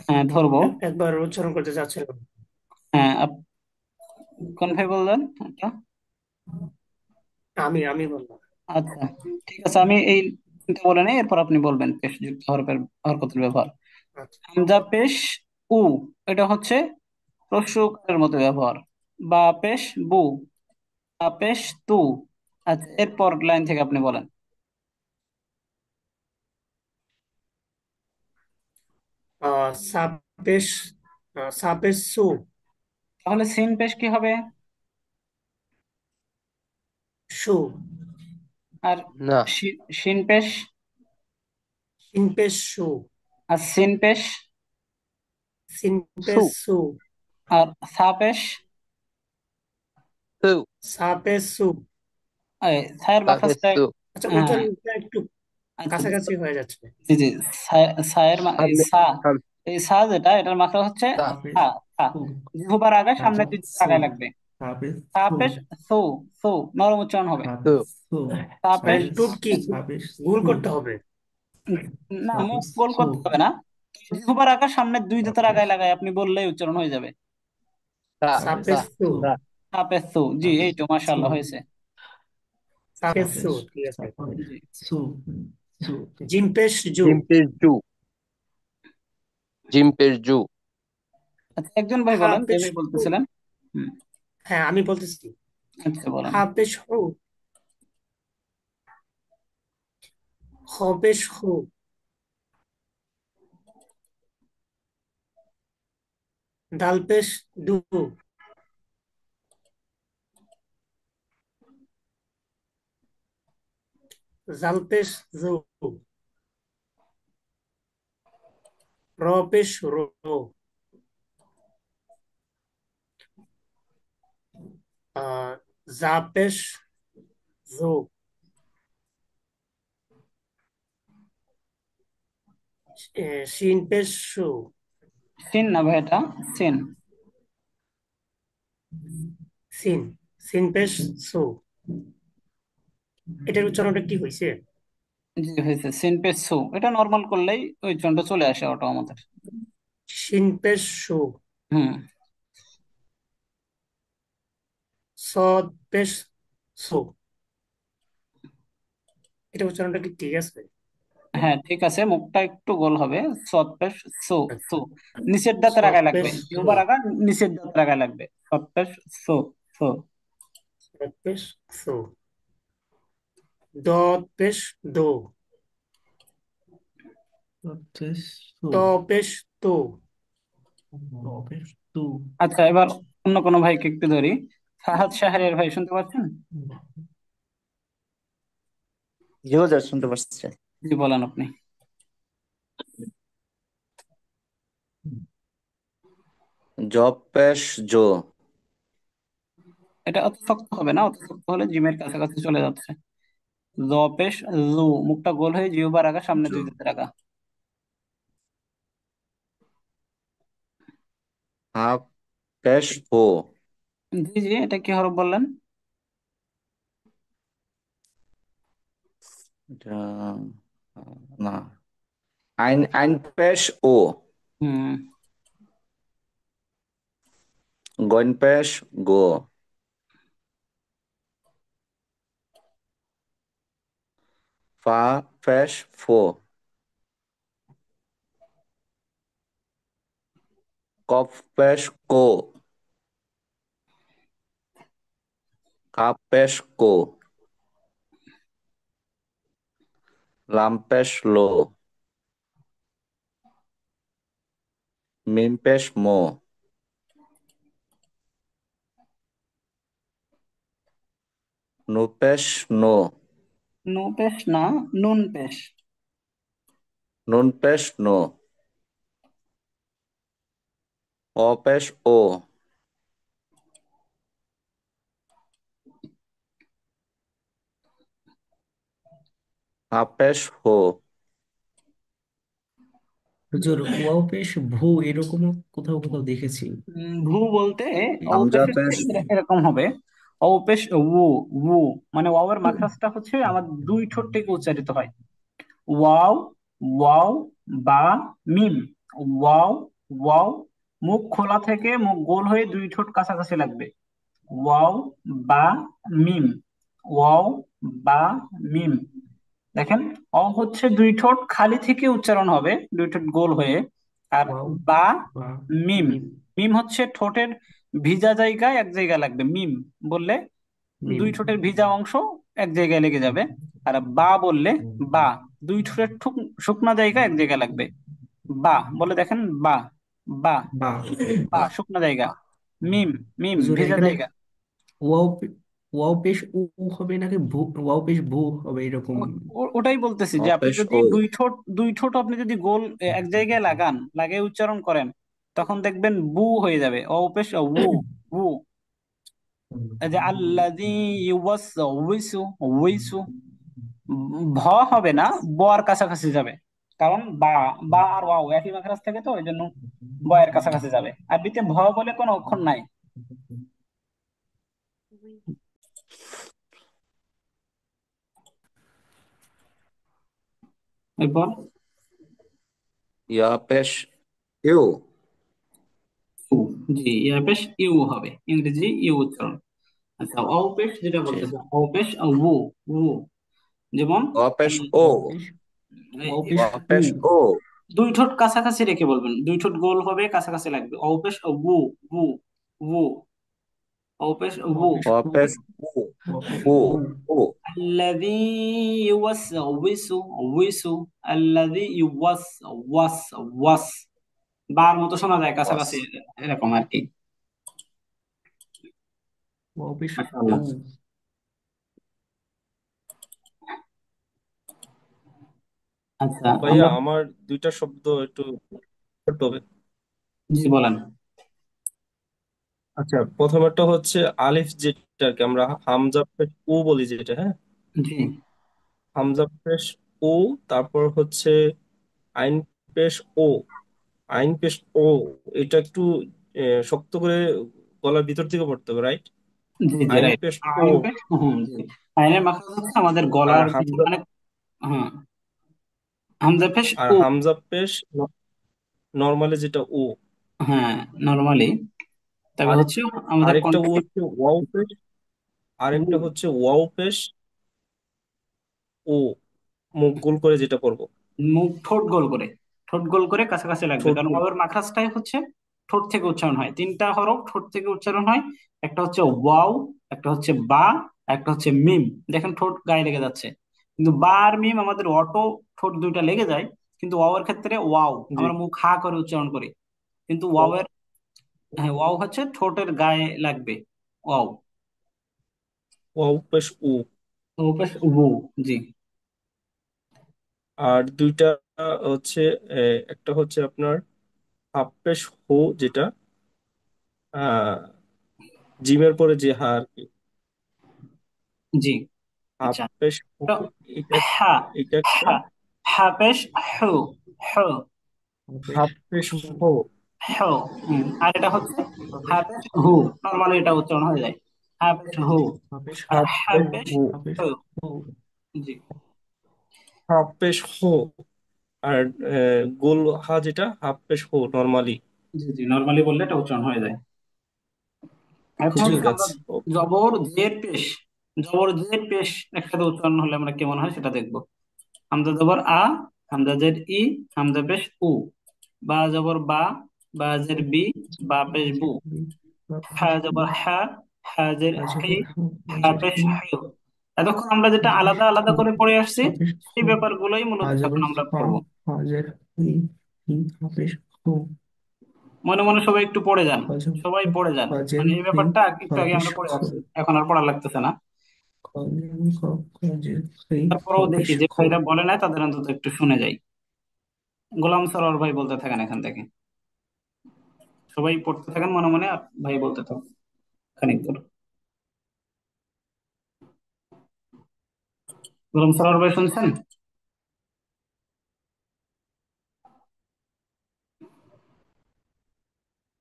হ্যাঁ ধরবো। একবার উচ্চারণ করতে চাচ্ছিলাম। হ্যাঁ কোন ভাই বললেন এটা? আমি বললাম। আচ্ছা, ঠিক আছে, আমি এই তিনটা বলে নেই, এরপর আপনি বলবেন পেশ যুক্ত হরফের হরকতের ব্যবহার। আচ্ছা। হামজা পেশ উ, এটা হচ্ছে প্রশ্নকারের মতো ব্যবহার। বা পেশ বু, তা পেশ তু। আচ্ছা, এরপর লাইন থেকে আপনি বলেন। সাপেশ, সাপেশ সু, তাহলে সিন পেশ কি হবে? সু, আর না, শিন পেশ, সিনপেশ সু, আর সিন পেশ, সু, সিনপেশ সু, আর সা পেশ। সু, সাপেশ সু। ছায়ের তারপরে মাখাজটা, সু। আচ্ছা, হ্যাঁ উচ্চারণটা একটু আচ্ছা কাছাকাছি হয়ে যাচ্ছে। জি জি, এই সামনে, সা, সাম- এই সা যেটা, এটার মাত্রা হচ্ছে তা, সাপের সা, সা। সু, জিহ্বার আগে সামনে সাপের দুই সু, আগায় লাগবে। সাপের সা সু, পেশ সো, সো নরম উচ্চারণ হবে। সু। সাপের সু, সা মানে পেশ, সাপের, টুট কি সাপের গোল সু, করতে হবে। না মুখ সাপের গোল সু, করতে হবে না, জিহ্বার আগে সামনে দুই দাঁতের সাপের, আগায় লাগায় আপনি বললেই উচ্চারণ হয়ে যাবে। তা, সাপের তা, সাপেশ সু, সু, তা। সা পেশ সো, জি সাপের এই তো সু, মাশাআল্লাহ হয়েছে। সাপেশ সাপের, সু, ঠিক আছে। সাপের জি। সু, সু, জিমপেশ জু, জিম পেশ জু, জিম পেশ জু। আচ্ছা, একজন ভাই বলেন, যে হাফেশ ভাই হু। বলতেছিলেন। হুম, হ্যাঁ, আমি বলতেছি। আচ্ছা বলেন। হাফেশ হু, হবেশ হু, ডালপেশ দু, জালপেশ জু, রপেশ রো, আহ, জাপেশ জু, শিনপেশ সু, সিন না ভাই, এটা সিন। সিন, সিনপেশ সু। এটার উচ্চারণটা কি হয়েছে? জি হয়েছে, সিন পেশ সো, এটা নর্মাল করলেই ওই চন্ডটা চলে আসে অটো আমাদের। শিনপেশ সু, হুম, সদপেশ সু। এটা উচ্চারণটা কি ঠিক আছে? হ্যাঁ ঠিক আছে, মুখটা একটু গোল হবে। সৎ পেশ সো, সো। আচ্ছা, নিচের দাঁতের আগায় লাগবে, সদপেশ সু, জিহ্বার আগা নিচের দাঁতের আগায় লাগবে। সৎ পেশ সো, সো। সদপেশ সু, দপেশ দো, সাপের সু, তপেশ তো, সাপের সু, আচ্ছা, এবার অন্য কোনো ভাইকে একটু ধরি। ফাহাদ শাহরিয়ার ভাই শুনতে পাচ্ছেন? জি হুজুর, শুনতে পাচ্ছি। জি বলেন আপনি। জব পেশ জো। এটা অত শক্ত হবে না, অত শক্ত হলে জিমের কাছাকাছি চলে যাচ্ছে। জ পেশ জু, মুখটা গোল হয়ে জিহ্বার আগা সামনে জো, দুই দাঁতের আগা। হাফ পেশ হো। জি জি, এটা কি হরফ বললেন? এটা না, আইন আইন পেশ ও, হুম গইন পেশ গো, ফা পেশ ফো, কফ পেশ কো, কাপ পেশ কো, লাম পেশ লো, মিম পেশ মো, নু পেশ নো, নো পেশ না, নুন পেশ। নুন পেশ নো, অ পেশ ও, হা পেশ হো, হুজুর ওয়াও পেশ ভু এরকমও কোথাও কোথাও দেখেছি। ভু বলতে হামজা অপেশের পেশ ক্ষেত্রে এরকম হবে। অপেশ উ, উ মানে ওয়াওয়ের মাখরাজটা হচ্ছে আমার দুই ঠোঁট থেকে উচ্চারিত হয়। ওয়াও, ওয়াও, বা, মিম। ওয়াও, ওয়াও, মুখ খোলা থেকে মুখ গোল হয়ে দুই ঠোঁট কাছাকাছি লাগবে। ওয়াও, বা, মিম। ওয়াও, বা, মিম। দেখেন, অ হচ্ছে দুই ঠোঁট খালি থেকে উচ্চারণ হবে, দুই ঠোঁট গোল হয়ে। আর ওয়াও বা, বা মিম। মিম। মিম হচ্ছে ঠোঁটের ভিজা জায়গায় এক জায়গায় লাগবে, মিম বললে মিম। দুই ঠোঁটের ভিজা অংশ এক জায়গায় লেগে যাবে। আর বা বললে বা, দুই ঠোঁটের শুকনা জায়গা এক জায়গায় লাগবে। বা বলে দেখেন, বা, বা, বা বা শুকনা জায়গা। মিম, মিম হুজুর ভিজা এখানে জায়গা। ওয়াও ওয়াও পেশ উ উ হবে নাকি ভু ওয়াও পেশ ভু হবে এরকম? ওটাই বলতেছি অ যে আপনি পেশ যদি ও, দুই ঠোঁট আপনি যদি গোল এক জায়গায় লাগান, লাগিয়ে উচ্চারণ করেন, তখন দেখবেন বু হয়ে যাবে। অপেশ উ, বু। এই যে আল্লাযী ইউওয়াসউইসু, উইসু। ভ হবে না, ব আর কাছাকাছি যাবে। কারণ বা, বা আর ওয়াও একই মাখরাজ থেকে, তো এই জন্য ব এর কাছাকাছি যাবে। আরবিতে ভ বলে কোনো অক্ষর নাই। এরপর ইয়া পেশ ইউ, ইউ। জি, ইয়া পেশ ইউ হবে, ইংরেজি ইউ উচ্চারণ। আচ্ছা, অপেশ যেটা জি। বলতেছে, অপেশ উ, উ। যেমন অ পেশ ও, ওয়াও পেশ ওয়াও পেশ অ উ। পেশ ও, দুই ঠোঁট কাছাকাছি রেখে বলবেন, দুই ঠোঁট গোল হবে, কাছাকাছি লাগবে। অপেশ উ, উ, উ। অপেশ ওয়াও উ। পেশ অ উ। পেশ উ, ওয়াও পেশ উ, উ। উ, الذي يوسوس الذي يوسوس বার মতো শোনা যায় ওয়াস, কাছাকাছি, এরকম আর কি। ওয়াও পেশ উ। মাশাআল্লাহ। আচ্ছা, ভাইয়া আমরা, আমার দুইটা শব্দ একটু করতে হবে। জি বলেন। আচ্ছা, প্রথম একটা হচ্ছে আলিফ, যেটাকে আমরা হামজা পেশ ও বলি, যেটা হ্যাঁ, জি, হামজা পেশ ও। তারপর হচ্ছে আইন পেশ ও, আইন পেশ ও। এটা একটু শক্ত করে গলার ভিতর থেকে পড়তে হবে, রাইট? জি, জি, আইন রাইট। পেশ ও। আইন পেশ, হুম, জি। আইনের মাখরাজ হচ্ছে আমাদের আর গলার ভিতর, হামজা, মানে, হ্যাঁ, হামজা পেশ আর উ। হামজা পেশ নর্মালি যেটা ও। হ্যাঁ, নরমালি। তবে আরেক হচ্ছে আমাদের আরেকটা ও কণ্ঠে হচ্ছে ওয়াও পেশ, আরেকটা হচ্ছে ওয়াও পেশ ও, মুখ গোল করে যেটা পড়বো। মুখ, ঠোঁট গোল করে, ঠোঁট গোল করে কাছাকাছি লাগবে, ঠোঁট কারণ গোল। ওয়াওয়ের মাখরাজটাই হচ্ছে ঠোঁট থেকে উচ্চারণ হয়। তিনটা হরফ ঠোঁট থেকে উচ্চারণ হয়। একটা হচ্ছে ওয়াও, একটা হচ্ছে বা, একটা হচ্ছে মিম। দেখেন ঠোঁট গায়ে লেগে যাচ্ছে, কিন্তু বা আর মিম আমাদের অটো ঠোঁট দুইটা লেগে যায়। কিন্তু ওয়াওয়ের ক্ষেত্রে ওয়াও জি, আমরা মুখ হা করে উচ্চারণ করি। কিন্তু ওয়াওয়ের, হ্যাঁ, ওয়াও হচ্ছে ঠোঁটের গায়ে লাগবে, ওয়াও। ওয়াও পেশ ও। ও পেশ উ, জি, আর দুইটা হচ্ছে একটা হচ্ছে আপনার হাফ পেশ হো, যেটা আহ জিমের পরে যে হা আর কি, জি। হাফ আচ্ছা, পেশ হো। তো এটা হা, এটা একটা হা, হা পেশ হু, হু, ওয়াও পেশ হাফ পেশ হু। হো। হ্যাঁ। আর এটা হচ্ছে ওয়াও পেশ হ্যাপেশ হু, নর্মালি এটা উচ্চারণ হয়ে যায় হ্যাপেশ হু। ওয়াও পেশ আর হাফ পেশ হ্যাপেশ হো। ওয়াও পেশ হু, হু। জি। হাফ পেশ হো। আর গোল হা যেটা হাফ পেশ হো নর্মালি। জি জি, নর্মালি বললে এটা উচ্চারণ হয়ে যায়। এখন ঠিক হচ্ছে আমরা আছে, ওকে। জবর জের পেশ, জবর জের পেশ একসাথে উচ্চারণ হলে আমরা কেমন হয় সেটা দেখবো। হামজা জবর আ, হামজা জের ই, হামজা পেশ উ, বা জবর বা, বা জের বি, বা পেশ বু, বাজের বি, হা বাপেশ বু, জবর হা, হা জের হি, বাজের হু, হা বাজের পেশ হি, হিউ। এতক্ষণ আমরা যেটা বাপেশ আলাদা আলাদা হু, করে পড়ে আসছি বাপেশ সেই হু, ব্যাপারগুলোই মূলত এখন বাজের আমরা হা, পড়বো। বাজের হি, হি, বাপেশ হু, মনে মনে সবাই একটু পড়ে যান, বাজের সবাই হু, পড়ে যান। বাজের মানে এই হি, ব্যাপারটা একটু আগে বাপেশ আমরা পড়ে হু, আসছি, এখন আর পড়া লাগতেছে না। বাজের হ, বাজের হি, তারপরেও বাপেশ দেখি যে হু। ভাইরা বলে নাই তাদের অন্তত একটু শুনে যাই। গোলাম সরোয়ার ভাই বলতে থাকেন এখান থেকে, সবাই পড়তে থাকেন মনে মনে, আর ভাই বলতে থাকেন খানিক দূর। গোলাম সরোয়ার ভাই শুনছেন?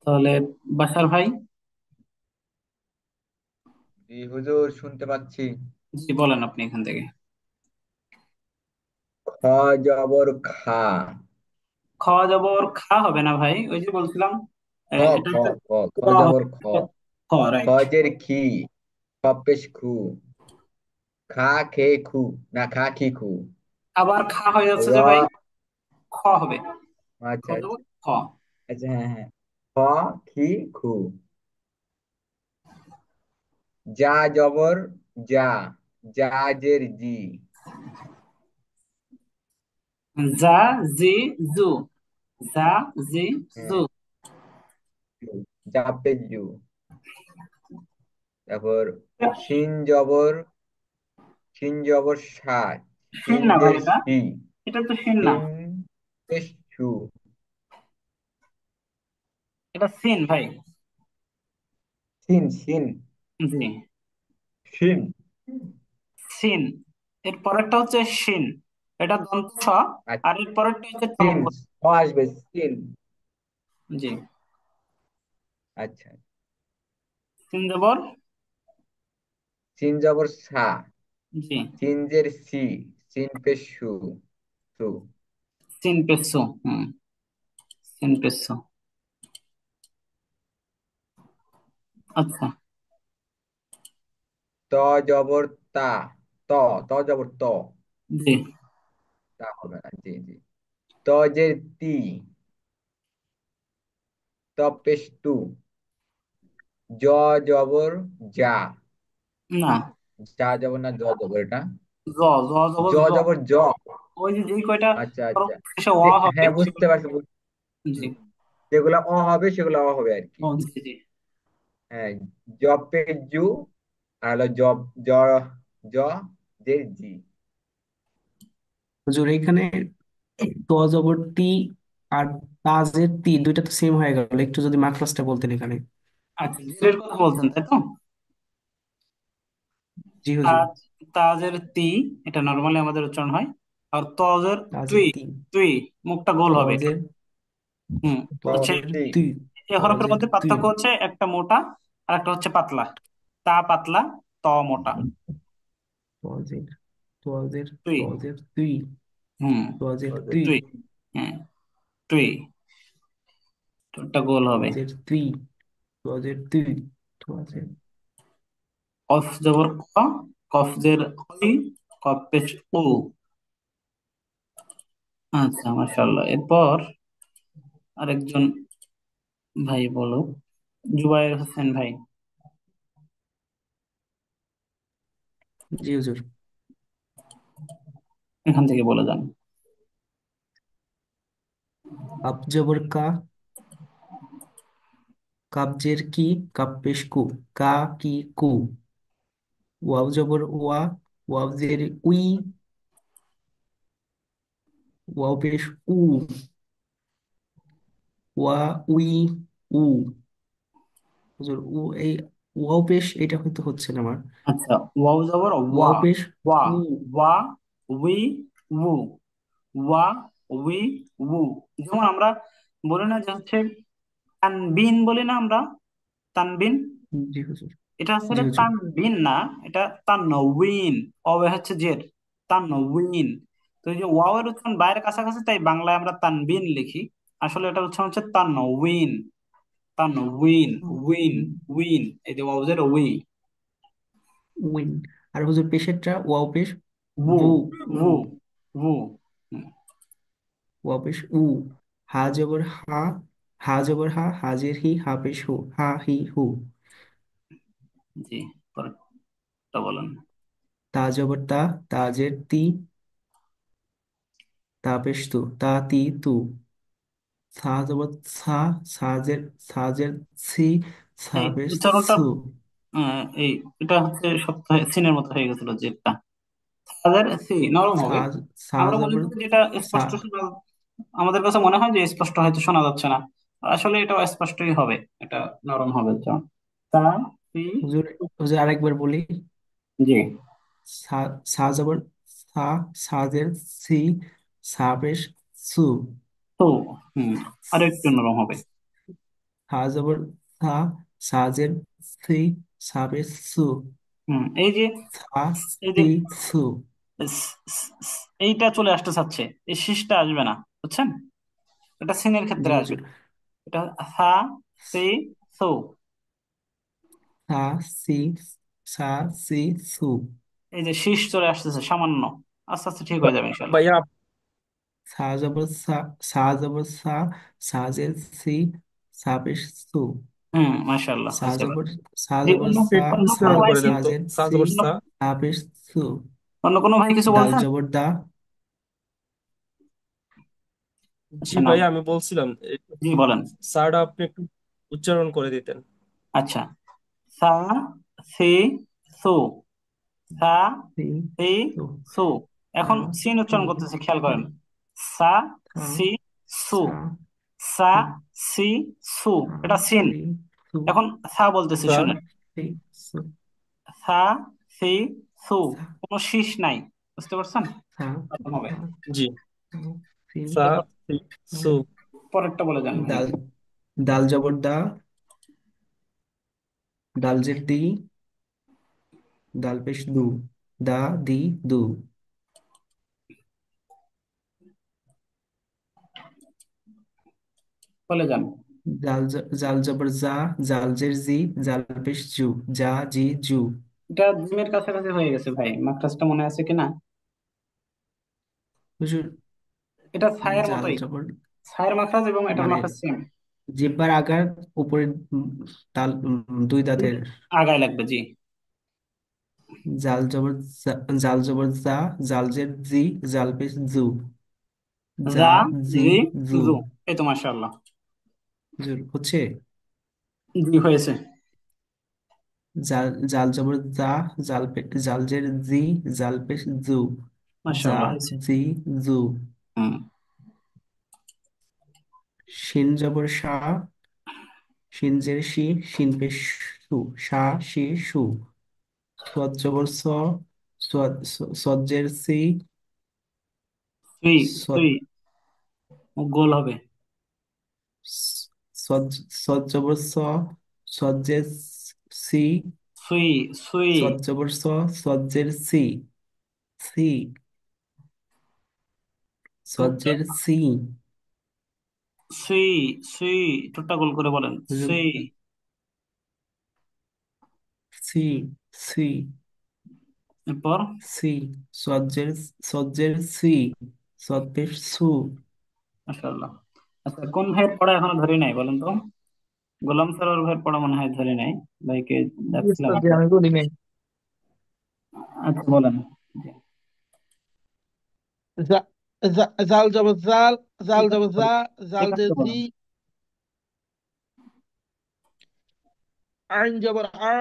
তাহলে বাশার ভাই। জি হুজুর, শুনতে পাচ্ছি। জি বলেন আপনি এখান থেকে। খ জবর খা। খাওয়া জবর খা হবে না ভাই, ওই যে বলছিলাম খ এটা খ একটা খ খ খ জবর হবে। খ। খ, রাইট। খজের খি, খপেশ খু। খা খে খু, না খা খি খু। আবার খা হয়ে যাচ্ছে যে ভাই, র, খ হবে। খ আচ্ছা জবর আচ্ছা খ। আচ্ছা, হ্যাঁ হ্যাঁ। খ খি খু। যা জবর যা, জাজের জি। যা জি জু, যা জি জু। হ্যাঁ, জু, জাপে জু। তারপর শিন জবর সা, শিন না ভাই, সিনদের এটা সি। এটা তো শিন না, সিন পেশ সু। এটা সিন ভাই। সিন সিন জি, সিন। সিন। এর পরেরটা হচ্ছে শিন, এটা দন্ত স। আচ্ছা, আর এর পরেরটা হচ্ছে সিন চমক। স আসবে, সিন। জি, আচ্ছা, সিন জবর। সিন জবর সা, জি, সিনজের সি। সিন পেশ সু। সু। সিন পেসো, হুম, সিন পেসো। আচ্ছা, ত জবর তা, ত, ত জবর ত। জি, তা হবে না, জি জি। তজের তি, ত পেশ তু। জ জবর যা, না, যা জবর না জ জবর এটা। জ, জ জবর জ জ। জবর জ। ওই যে যেই কয়টা আচ্ছা হরফ আচ্ছা, শেষে অ হবে হ্যাঁ বুঝতে সেগুলো। পারছি জি, হুম। যেগুলা অ হবে সেগুলো অ হবে আর কি। জি জি। হ্যাঁ, জব পেশ জু। আর হলো জব, জ, জ জের জি। হুজুর এইখানে ত জবর তি আর তাজের তি দুইটা তো সেম হয়ে গেল, একটু যদি মাখরাজটা বলতেন এখানে। আচ্ছা, জেরের কথা বলছেন তাই তো? জি হুজুর। তাজ, তাজের তি, এটা নর্মালি আমাদের উচ্চারণ হয়। আর তজের তাজের তুই, তি, তুই, মুখটা গোল হবে এটা। তজের, হুম, হচ্ছে তজের তি। তুই, এই হরফের তজের মধ্যে তুই, পার্থক্য হচ্ছে একটা মোটা আর একটা হচ্ছে পাতলা। তা পাতলা, ত মোটা। তজের, তজের, তুই, তজের তুই, হুম, তজের তজের তুই, তুই, হ্যাঁ, তুই, ঠোঁটটা গোল হবে। তজের তুই, তজের তুই, তজের। কফ জবর ক, কফ জের কই, কফ পেশ ও। আচ্ছা, মাশাআল্লাহ। এরপর আরেকজন ভাই বলো, জুবায়ের হোসেন ভাই, জি হুজুর। এখান থেকে বলে যান। কাপ জবর কা, কাবজের কি, কাপ পেশ কু, কা কি কু। ওয়াও জবর ওয়া, ওয়াও জের উই, ওয়াও পেশ উ, ওয়া উই উ। হুজুর উ, এই ওয়াও পেশ এটা হয়তো হচ্ছে না আমার। আচ্ছা, ওয়াও জবর ওয়া, ওয়াও পেশ ওয়া, উ, ওয়া, উই, উ, ওয়া, উই, উ। যেমন আমরা বলি না যে হচ্ছে তানবিন বলি না আমরা, তানবিন। জি হুজুর। এটা জি আসলে হুজুর। তানবিন না, এটা তানউইন। অবে হচ্ছে জের, তানউইন। তো এই যে ওয়াও এর উচ্চারণ বাইরের কাছাকাছি, তাই বাংলায় আমরা তানবিন লিখি। আসলে এটা উচ্চারণ হচ্ছে তানউইন। তানউইন। উইন। উইন, এই যে ওয়াও জের উই। উইন। আর হুজুর পেশেরটা ওয়াও পেশ বু। বু। উ। বু। বু। হুম, ওয়াও পেশ উ। হা জবর হা, হা জবর হা, হাজের হি, হা পেশ হু, হা হি হু। জি, পরেরটা বলেন। তা জবর তা, তাজের তি, তা পেশ তু, তা তি তু। সা জবর সা, সাজের, সাজের সি, সা এই পেশ উচ্চারণটা সু। এই এটা হচ্ছে সপ্তাহে সিনের মতো হয়ে গেছিল যেটা তাদের সি নরম সা, হবে। সা আমরা মনে জবর করি যেটা সা। স্পষ্ট শোনা, আমাদের কাছে মনে হয় যে স্পষ্ট হয়তো শোনা যাচ্ছে না, আসলে এটা স্পষ্টই হবে, এটা নরম হবে। যেমন তা, সি। হুজুর, হুজুর আরেকবার বলি। জি। সা, সা জবর সা, সাজের সি, সা পেশ সু। তো হুম, আরো একটু নরম হবে। সা জবর সা, সাজের সি, সা পেশ সু। হুম, এই যে সা এই যে সি সু। এইটা চলে আসতে চাচ্ছে, এই শীষটা আসবে না, বুঝছেন? এটা সিনের জি ক্ষেত্রে আসবে। হুজুর। এটা সা, সি, সো। সা সি, সা সি সু। এই যে শীষ চলে আসতেছে সামান্য, আস্তে আস্তে ঠিক হয়ে যাবে ইনশাল্লাহ। ভাইয়া সা জবর সা, সা জবর সা, সাজের সি, সা পেশ সু। হুম, মাশাআল্লাহ, সা হয়েছে এবার। জবর, সা জি, জবর অন্য সা, অন্য সা কোনো উচ্চারণ ভাই করে কি, দেন তো, সাজের সা সি, জবর অন্য সা। সা পেশ সু। অন্য কোনো ভাই কিছু দাল বলছেন? জবর দা। জি আচ্ছা, না। ভাইয়া আমি বলছিলাম জি, বলেন। সাটা আপনি একটু উচ্চারণ করে দিতেন। আচ্ছা, সা, সি, সু। সা, সি সি, সু। সু। সা এখন সিন সি উচ্চারণ করতেছে, খেয়াল সু। করেন। সা, সা, সি, সু। সা সা, সি, সি, সু। সা এটা সিন। সি সু। এখন সা বলতেছি, সা শুনেন। সি সু। সা, সি, সু। সা, কোনো শীষ নাই, বুঝতে পারছেন? সা, এরকম হবে। সা, জি, সা, সি সা এরপর সি সু। সু। পরেরটা বলে যান ভাই। দাল, দাল জবর দা, দাল জের দি, দাল পেশ দু, দা দি দু। বলে যান। জাল জবর জা, জাল জের জি, জাল পেশ জু, জা জি জু। এটা জিমের কাছাকাছি হয়ে গেছে ভাই, মাদ্রাসটা মনে আছে কিনা? হুজুর, এটা ছায়ের জাল মতোই, জবর ছায়ের মাখরাজ এবং এটার মানে মাখরাজ সেম। জিহ্বার আগার উপরে তাল, দুই দাঁতের। আগায় লাগবে, জি। জাল জবর জাল জবর জা, জাল জের জি, জাল পেশ জু, জা জা, জি জি, জু। জু। এই তো, মাশাআল্লাহ। হুজুর হচ্ছে। জি, হয়েছে। জাল, জাল জবর জা, জাল জের জি, জাল পেশ জু, জা মাশাআল্লাহ, হয়েছে। জি জু। হুম। শিন জবর শা, শিন জের শি, শিন পেশ সু, শা শি সু। সদ জবর স, সদ জের সি, সুই। সদ, সুই, গোল হবে। সদ, সদ জবর স, সদ জের সি, সুই। সুই। সদ জবর স, সদ জের সি, সি, সদ ঠোঁটটা, জের সি। সুই। সুই, ঠোঁটটা গোল করে বলেন, হুজুর, সুই। সি, সি, এরপর সি। সজ্জের, সজ্জের সি, সদ্যের সু। মাশাআল্লাহ। আচ্ছা, কোন ভাইয়ের পড়া এখনো ধরি নাই বলেন তো? গোলাম সরোয়ার ভাইয়ের পড়া মনে হয় ধরি নাই, ভাইকে ডাকছিলাম উস্তাদ জি, আমরা। আমি বলি নাই। আচ্ছা, বলেন। জি। জা- জাল জবর জাল, জাল ঠিক আছে জবর বলেন, জা, ঠিক জাল আছে জের জি, বলেন। আইন জবর আ,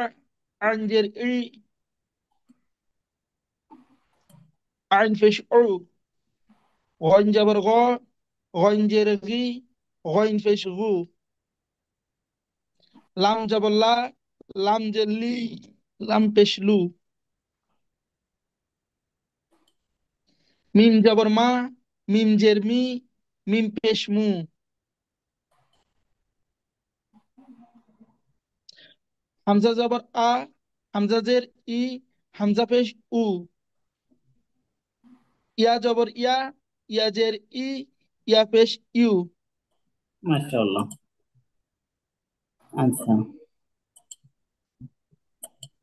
আইন জের ই, আইন পেশ ও, গইন জবর গ, গইন জের গি, গইন পেশ গু, লাম জবর লা, লাম জের লি, লাম পেশ লু, মিম জবর মা, মিম জের মি, মিম পেশ মু, হামজা জবর আ, হামজা জের ই, হামজা পেশ উ, ইয়া জবর ইয়া, ইয়া জের ই, ইয়া পেশ ইউ। মাশাআল্লাহ। আচ্ছা,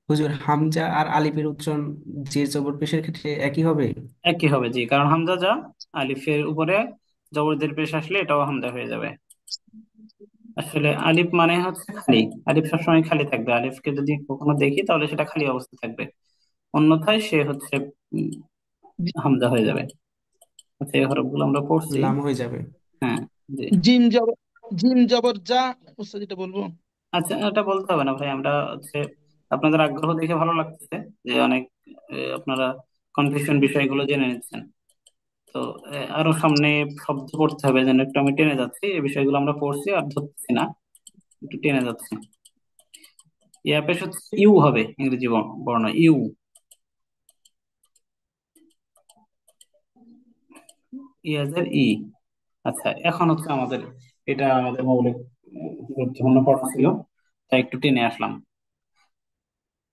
হুজুর হামজা আর আলিফের উচ্চারণ জের জবর পেশের ক্ষেত্রে একই হবে? একই হবে জি, কারণ হামজা যা, আলিফের উপরে জবরদের পেশ আসলে এটাও হামজা হয়ে যাবে। আসলে আলিফ মানে হচ্ছে খালি, আলিফ সবসময় খালি থাকবে। আলিফকে যদি কখনো দেখি তাহলে সেটা খালি অবস্থা থাকবে, অন্যথায় সে হচ্ছে উম, হামজা হয়ে যাবে। আচ্ছা, এই হরফগুলো আমরা পড়ছি। লাম হয়ে যাবে। হ্যাঁ, জি। জিম জবর, জিম জবর যা। উস্তাদ যেটা বলবো। আচ্ছা, এটা বলতে হবে না ভাই, আমরা হচ্ছে আপনাদের আগ্রহ দেখে ভালো লাগতেছে যে অনেক আপনারা কনফিউশন বিষয়গুলো জেনে নিচ্ছেন। তো আরো সামনে শব্দ পড়তে হবে, যেন একটু আমি টেনে যাচ্ছি, এই বিষয়গুলো আমরা পড়ছি আর ধরতেছি না, একটু টেনে যাচ্ছি। ইয়া পেশ হচ্ছে ইউ হবে, ইংরেজি বর্ণ ইউ। ইয়াজের ই। আচ্ছা, এখন হচ্ছে আমাদের, এটা আমাদের মৌলিক গুরুত্বপূর্ণ পড়া ছিল, তাই একটু টেনে আসলাম।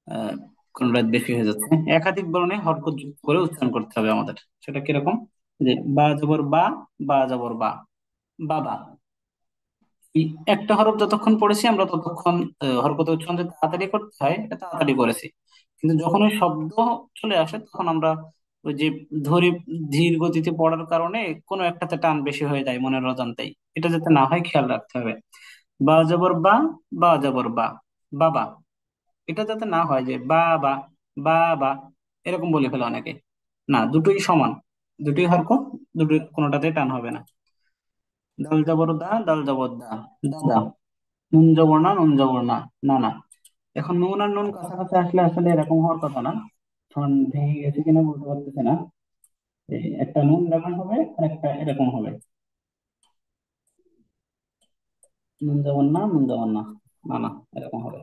আহ কোন রাত বেশি হয়ে যাচ্ছে। একাধিক বর্ণে হরকত যুক্ত করে উচ্চারণ করতে হবে আমাদের। সেটা কিরকম? যে বা জবর বা, বা জবর বা, বাবা। এই একটা হরফ যতক্ষণ পড়েছি আমরা ততক্ষণ হরকত উচ্চারণ যে তাড়াতাড়ি করতে হয় এটা তাড়াতাড়ি করেছি, কিন্তু যখন ওই শব্দ চলে আসে তখন আমরা ওই যে ধীর ধীর গতিতে পড়ার কারণে কোনো একটাতে টান বেশি হয়ে যায় মনের অজান্তেই। এটা যাতে না হয় খেয়াল রাখতে হবে। বা জবর বা, বা জবর বা, বাবা। এটা যাতে না হয় যে বা বা, বা বা এরকম বলে ফেলে অনেকে। না, দুটোই সমান, দুটোই হরকত, দুটোই কোনোটাতে টান হবে না। দাল জবর দা, দাল জবর দা, দাদা। নুন জবর না, নুন জবর না, না না। এখন নুন আর নুন কাছাকাছি আসলে আসলে এরকম হওয়ার কথা না, এখন ভেঙে গেছে কিনা বলতে পারতেছি না। এই একটা নুন এরকম হবে আর একটা এরকম হবে। নুন জবর না, নুন জবর না, না না, এরকম হবে।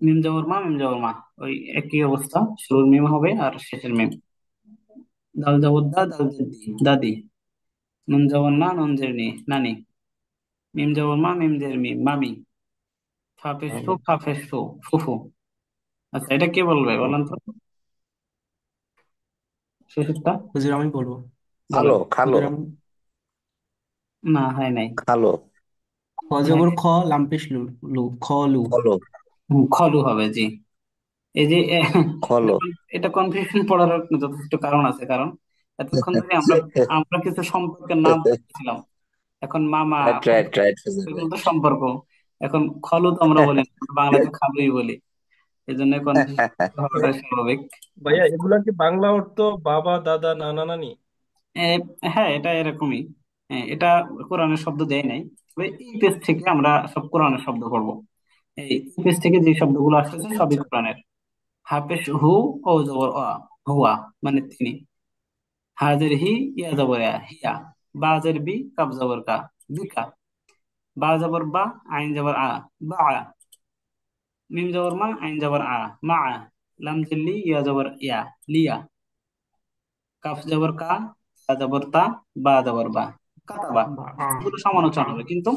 মিম জবর মা, মিম জবর মা, ওই একই অবস্থা, শুরুর মিম হবে আর শেষের মিম। দাল জবর দা, দাল জের দি, দাদি। নুন জবর না, নুন জের নি, নানি। মিম জবর মা, মিম জের মি, মামি। ফা পেশ ফু, ফা পেশ ফু, ফুফু। আচ্ছা, এটা কে বলবে বলেন তো, শেষেরটা হুজুর আমি বলবো। খালো বলেন। খালো হুজুর আমি না, হয় নাই। খালো খ জবর খ, লাম পেশ লু, লু খ লু। খলো খলু হবে জি। এই যে খলো এটা কনফিউশন পড়ার যথেষ্ট কারণ আছে, কারণ এতক্ষণ ধরে আমরা আমরা কিছু সম্পর্কের নাম বলছিলাম। এখন মামা, রাইট রাইট রাইট এগুলো তো সম্পর্ক। এখন খলু তো আমরা বলি না, আমরা বাংলাতে খালুই বলি। এই জন্য কনফিউশন হওয়াটা স্বাভাবিক। ভাইয়া এগুলা কি বাংলা অর্থ বাবা দাদা নানা নানি? এ, হ্যাঁ, এটা এরকমই। এটা কোরআনের শব্দ দেয় নাই, তবে এই পেজ থেকে আমরা সব কোরআনের শব্দ পড়বো। এই পেজ থেকে যে শব্দগুলো আসতেছে আচ্ছা সবই আচ্ছা। কোরআনের। হাফেজ হু, ও জবর অ, হুয়া মানে তিনি। হাজের হি, ইয়া জবর ইয়া, হিয়া। বাজের বি, কাব জবর কা, বিকা। বা জবর বা, আইন জবর আ, বা। মিম জবর মা, আইন জবর আ, মা। লাম জিল্লি, ইয়া জবর ইয়া, লিয়া। কাফ জবর কা, তা জবর তা, বা জবর বা, কাতাবা। বা আ, এগুলো বা আ, সমালোচনা হবে, কিন্তু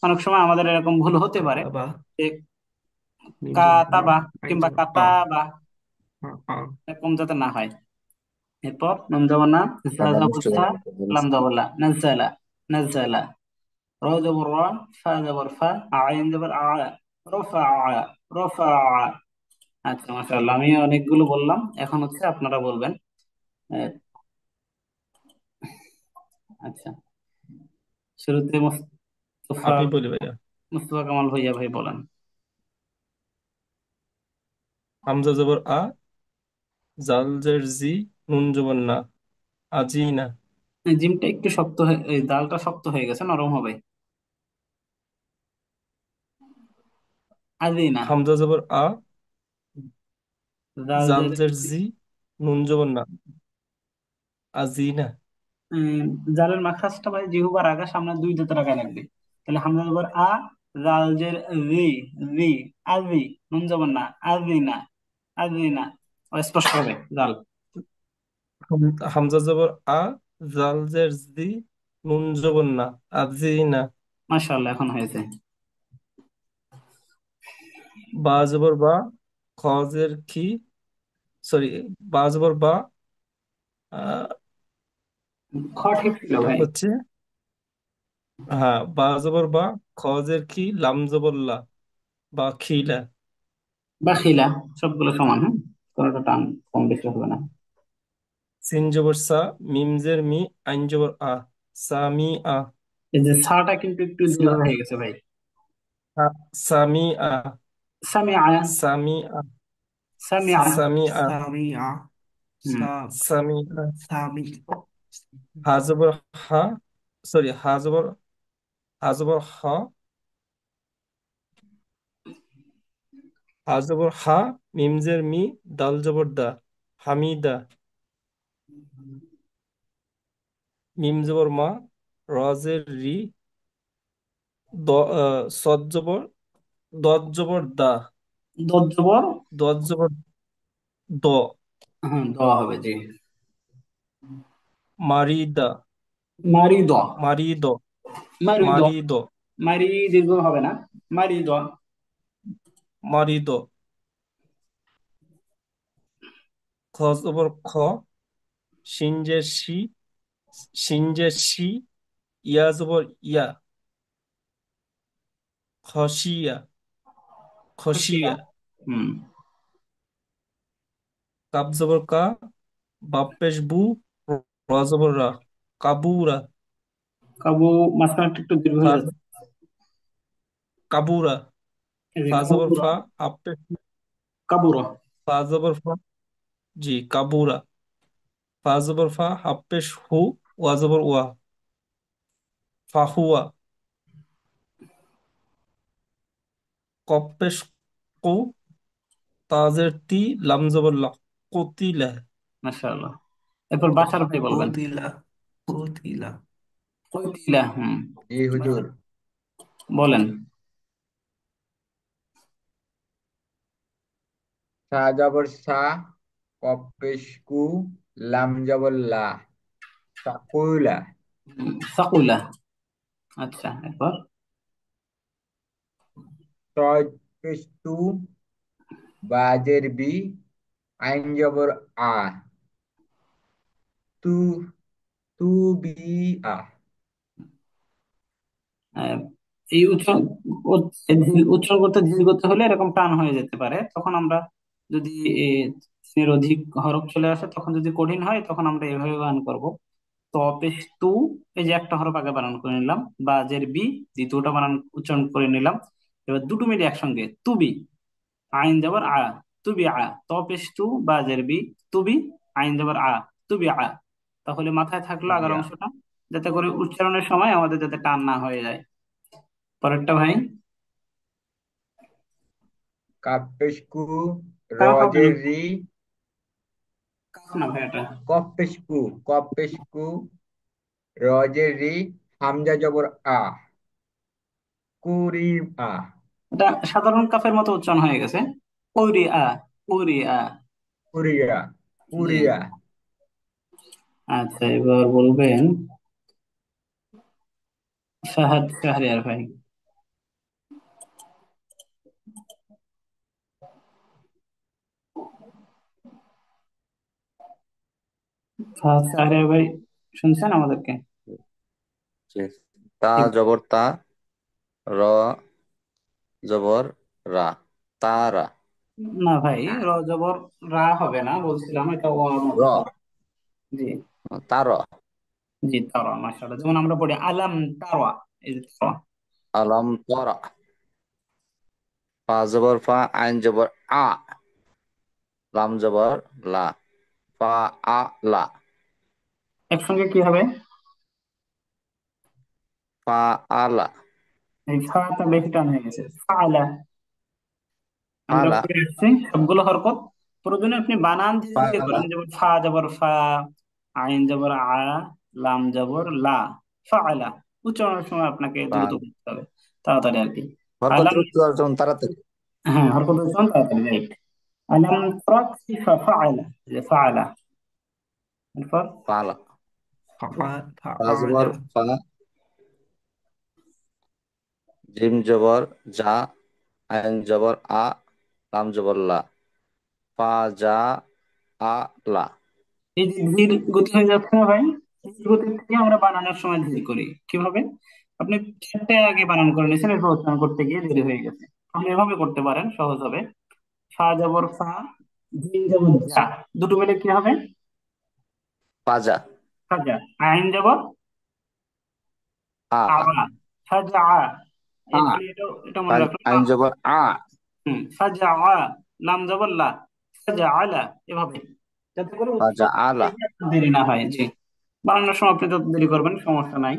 অনেক সময় আমাদের এরকম ভুল হতে পারে বা যে মিম জবর মা, কাতাবা আইন কিংবা জবর আ, কাতাবা, আ, আ। এরকম যাতে না হয়। এরপর নুন জবর না, জা বাবা জবর দুষ্ট সা, জামাই তো লাম বলছে। জবর লা, নাজ্জালা, নাজ্জালা। র জবর রা, ফা জবর ফা, আইন জবর আ, রফা, রফা। আচ্ছা, মাশাআল্লাহ, আমি অনেকগুলো বললাম, এখন হচ্ছে আপনারা বলবেন। আহ, আচ্ছা, শুরুতে মুস্তফা, আমি বলি ভাইয়া। মুস্তফা কামাল ভাইয়া ভাই বলেন। হামজা জবর আ, জাল জের জি, নুন জবর না, আজি না। এই জিমটা একটু শক্ত হয়ে, এই দালটা শক্ত হয়ে গেছে, নরম হবে। আদিনা। হামজা জবর আ, দাল জাল জের, জের জি, নুন জবর না, আজি না। উম, জালের মাখাসটা ভাই জিহুবার আগা সামনে দুই দাঁতের আগা লাগবে। তাহলে হামজা জবর আ, জাল জের রি, রি। আদি। নুন জবর না, আদিনা, আদিনা। স্পষ্ট হবে জাল। হামজা জবর আ, জাল জের জি, নুন জবর না, আজি না। মাশাআল্লাহ, এখন হয়েছে। বা জবর বা, খ জের খি, সরি, বা জবর বা, আহ, খ ঠিক ছিল এটা ভাই। হচ্ছে, হ্যাঁ, বা জবর বা, খজের কি, লাম জবর লা, বা খিলা। বা খিলা, সবগুলো সমান, হ্যাঁ, কোনোটা টান কম বেশি হবে না। সিন জবর সা, মিম জের মি, আইন জবর আ, সা মি আ। এই যে সাটা কিন্তু একটু দীর্ঘ সা- হয়ে গেছে ভাই। সামি আ, সামিআ, সামি আ, সামিআ। সামি আ, সামিয়া, হুম। সা সামি আ। সামি, হা জবর হা, সরি, হা জবর হ, হা জবর হা, মিম জের মি, দাল জবর দা, হামিদা। মিম জবর মা, র জের রি, সদ জবর, দদ জবর দা, দত জবর, দদ জবর দ, হ্যাঁ দেওয়া হবে জি। মারিদা, মারিদ, মারিদ, মারিদ, মারিদ, মারি দীর্ঘ হবে না, মারিদ। মারিদ। খ জবর খ, শিনজের শি, শিনজের শি, ইয়া জবর ইয়া, খসিয়া, খুশিয়া। খসিয়া। হুম। কাব জবর কা, বাপ পেশ বু, র জবর রা, কাবুরা। কাবু, মাঝখানে একটু দীর্ঘ হয়ে ফা, যাচ্ছে। কাবুরা। এই যে ফা জবর কাবুরা, ফা, হাপ পেশ, কাবুরা। ফা জবর ফা, জি, কাবুরা। ফা জবর ফা, হাপ পেশ হু, ওয়া জবর ওয়া, ফাহুয়া। কপ পেশ কু, তাজের তি, লাম জবর লা, কতিলা। মাশাআল্লাহ। এরপর বাসার ভাই বলবেন। কুতিলা, কুতিলা, কৈতিলা, হুম। জি হুজুর। বলেন। সা জবর সা, কফ পেশ কু, লাম জবর লা, সাকুলা। সাকুলা। আচ্ছা, এরপর তয় পেশ তু, বাজের বি, আইন জবর আ, তু, তু বি আ। আহ, এই উচ্চারণ উচ্চারণ করতে ধীর করতে হলে এরকম টান হয়ে যেতে পারে, তখন আমরা যদি এর অধিক হরফ চলে আসে, তখন যদি কঠিন হয় তখন আমরা এভাবে বানান করব। তো পেশ তু, এই যে একটা হরফ আগে বানান করে নিলাম, বা জের বি দ্বিতীয়টা বানান উচ্চারণ করে নিলাম। এবার দুটো মিলে একসঙ্গে তুবি, আইন যাবার আ, তুবি আ। তো পেশ তু বা জের বি, তুবি, আইন যাবার আ, তুবি আ। তাহলে মাথায় থাকলো আগের তুবিয়া। অংশটা, যাতে করে উচ্চারণের সময় আমাদের যাতে টান না হয়ে যায়। পরেরটা ভাই। কাপ পেশ কু, কাফ হবে না, রজের রি, কাফ না ভাই এটা। কফ পেশ কু, কফ পেশ কু, রজের রি, হামজা জবর আ, কুরি আ। এটা সাধারণ কাফের মতো উচ্চারণ হয়ে গেছে। ওরি আ, ওরি আ। কুরিয়া, জি। কুরিয়া। আচ্ছা, এবার বলবেন ফাহাদ শাহরিয়ার ভাই। ফাহাদ শাহরিয়ার ভাই, শুনছেন আমাদেরকে? জি। তা ঠিক। জবর তা, র জবর রা, তারা। না ভাই, র জবর রা হবে না, বলছিলাম এটা ও র, মতো হবে। জি। তার। জি, তারা, মাশাআল্লাহ। যেমন আমরা পড়ি আলাম তারা, এই যে তারা। আলম তরা। ফা জবর ফা, আইন জবর আ, লাম জবর লা, ফা আ লা, একসঙ্গে কি হবে? ফা আ লা, এই ফাটা বেশি টান হয়ে গেছে, ফাআলা। আমরা আলা, পড়ে আসছি সবগুলো হরকত। প্রয়োজনে আপনি বানান ধীরে ফা ধীরে আলা, করেন, যেমন ফা জবর ফা, আইন জবর আ, লাম জবর লা, ফাআলা। উচ্চারণের সময় আপনাকে ফা। দ্রুত করতে হবে, তাড়াতাড়ি আর কি। হরকত আলাম, উচ্চারণ তাড়াতাড়ি। হ্যাঁ, হরকত উচ্চারণ তাড়াতাড়ি, রাইট। আলাম তারা কাইফা ফাআলা, এই যে ফাআলা। এরপর ফা আলা। ফা জবর ফাআলা, ফা, জিম জবর যা, আইন জবর আ, লাম জবর লা, ফা যা আলা। এই যে ধীর গতি হয়ে যাচ্ছে না ভাই, ধীর গতি থেকে আমরা বানানোর সময় ধীর করি কিভাবে? আপনি চারটে আগে বানান করে নিয়েছেন, এরপর উচ্চারণ করতে গিয়ে দেরি হয়ে গেছে। আপনি এভাবে করতে পারেন, সহজ হবে। ফা জবর ফা, জিম জবর যা, দুটো মিলে কি হবে? ফাজা। ফাজা। আইন জবর আ। আ, ফাজা। আ। এই ভাই এটা এটা মনে রাখবেন। আইন জবর আ। ফাজা, লাম জবর লা, ফাজা আলা, এভাবে, যাতে করে ফাজা উচ্চারণ করতে আলা। গিয়ে আপনার দেরি না হয়। জি, বানানোর সময় আপনি যত দেরি করবেন সমস্যা নাই।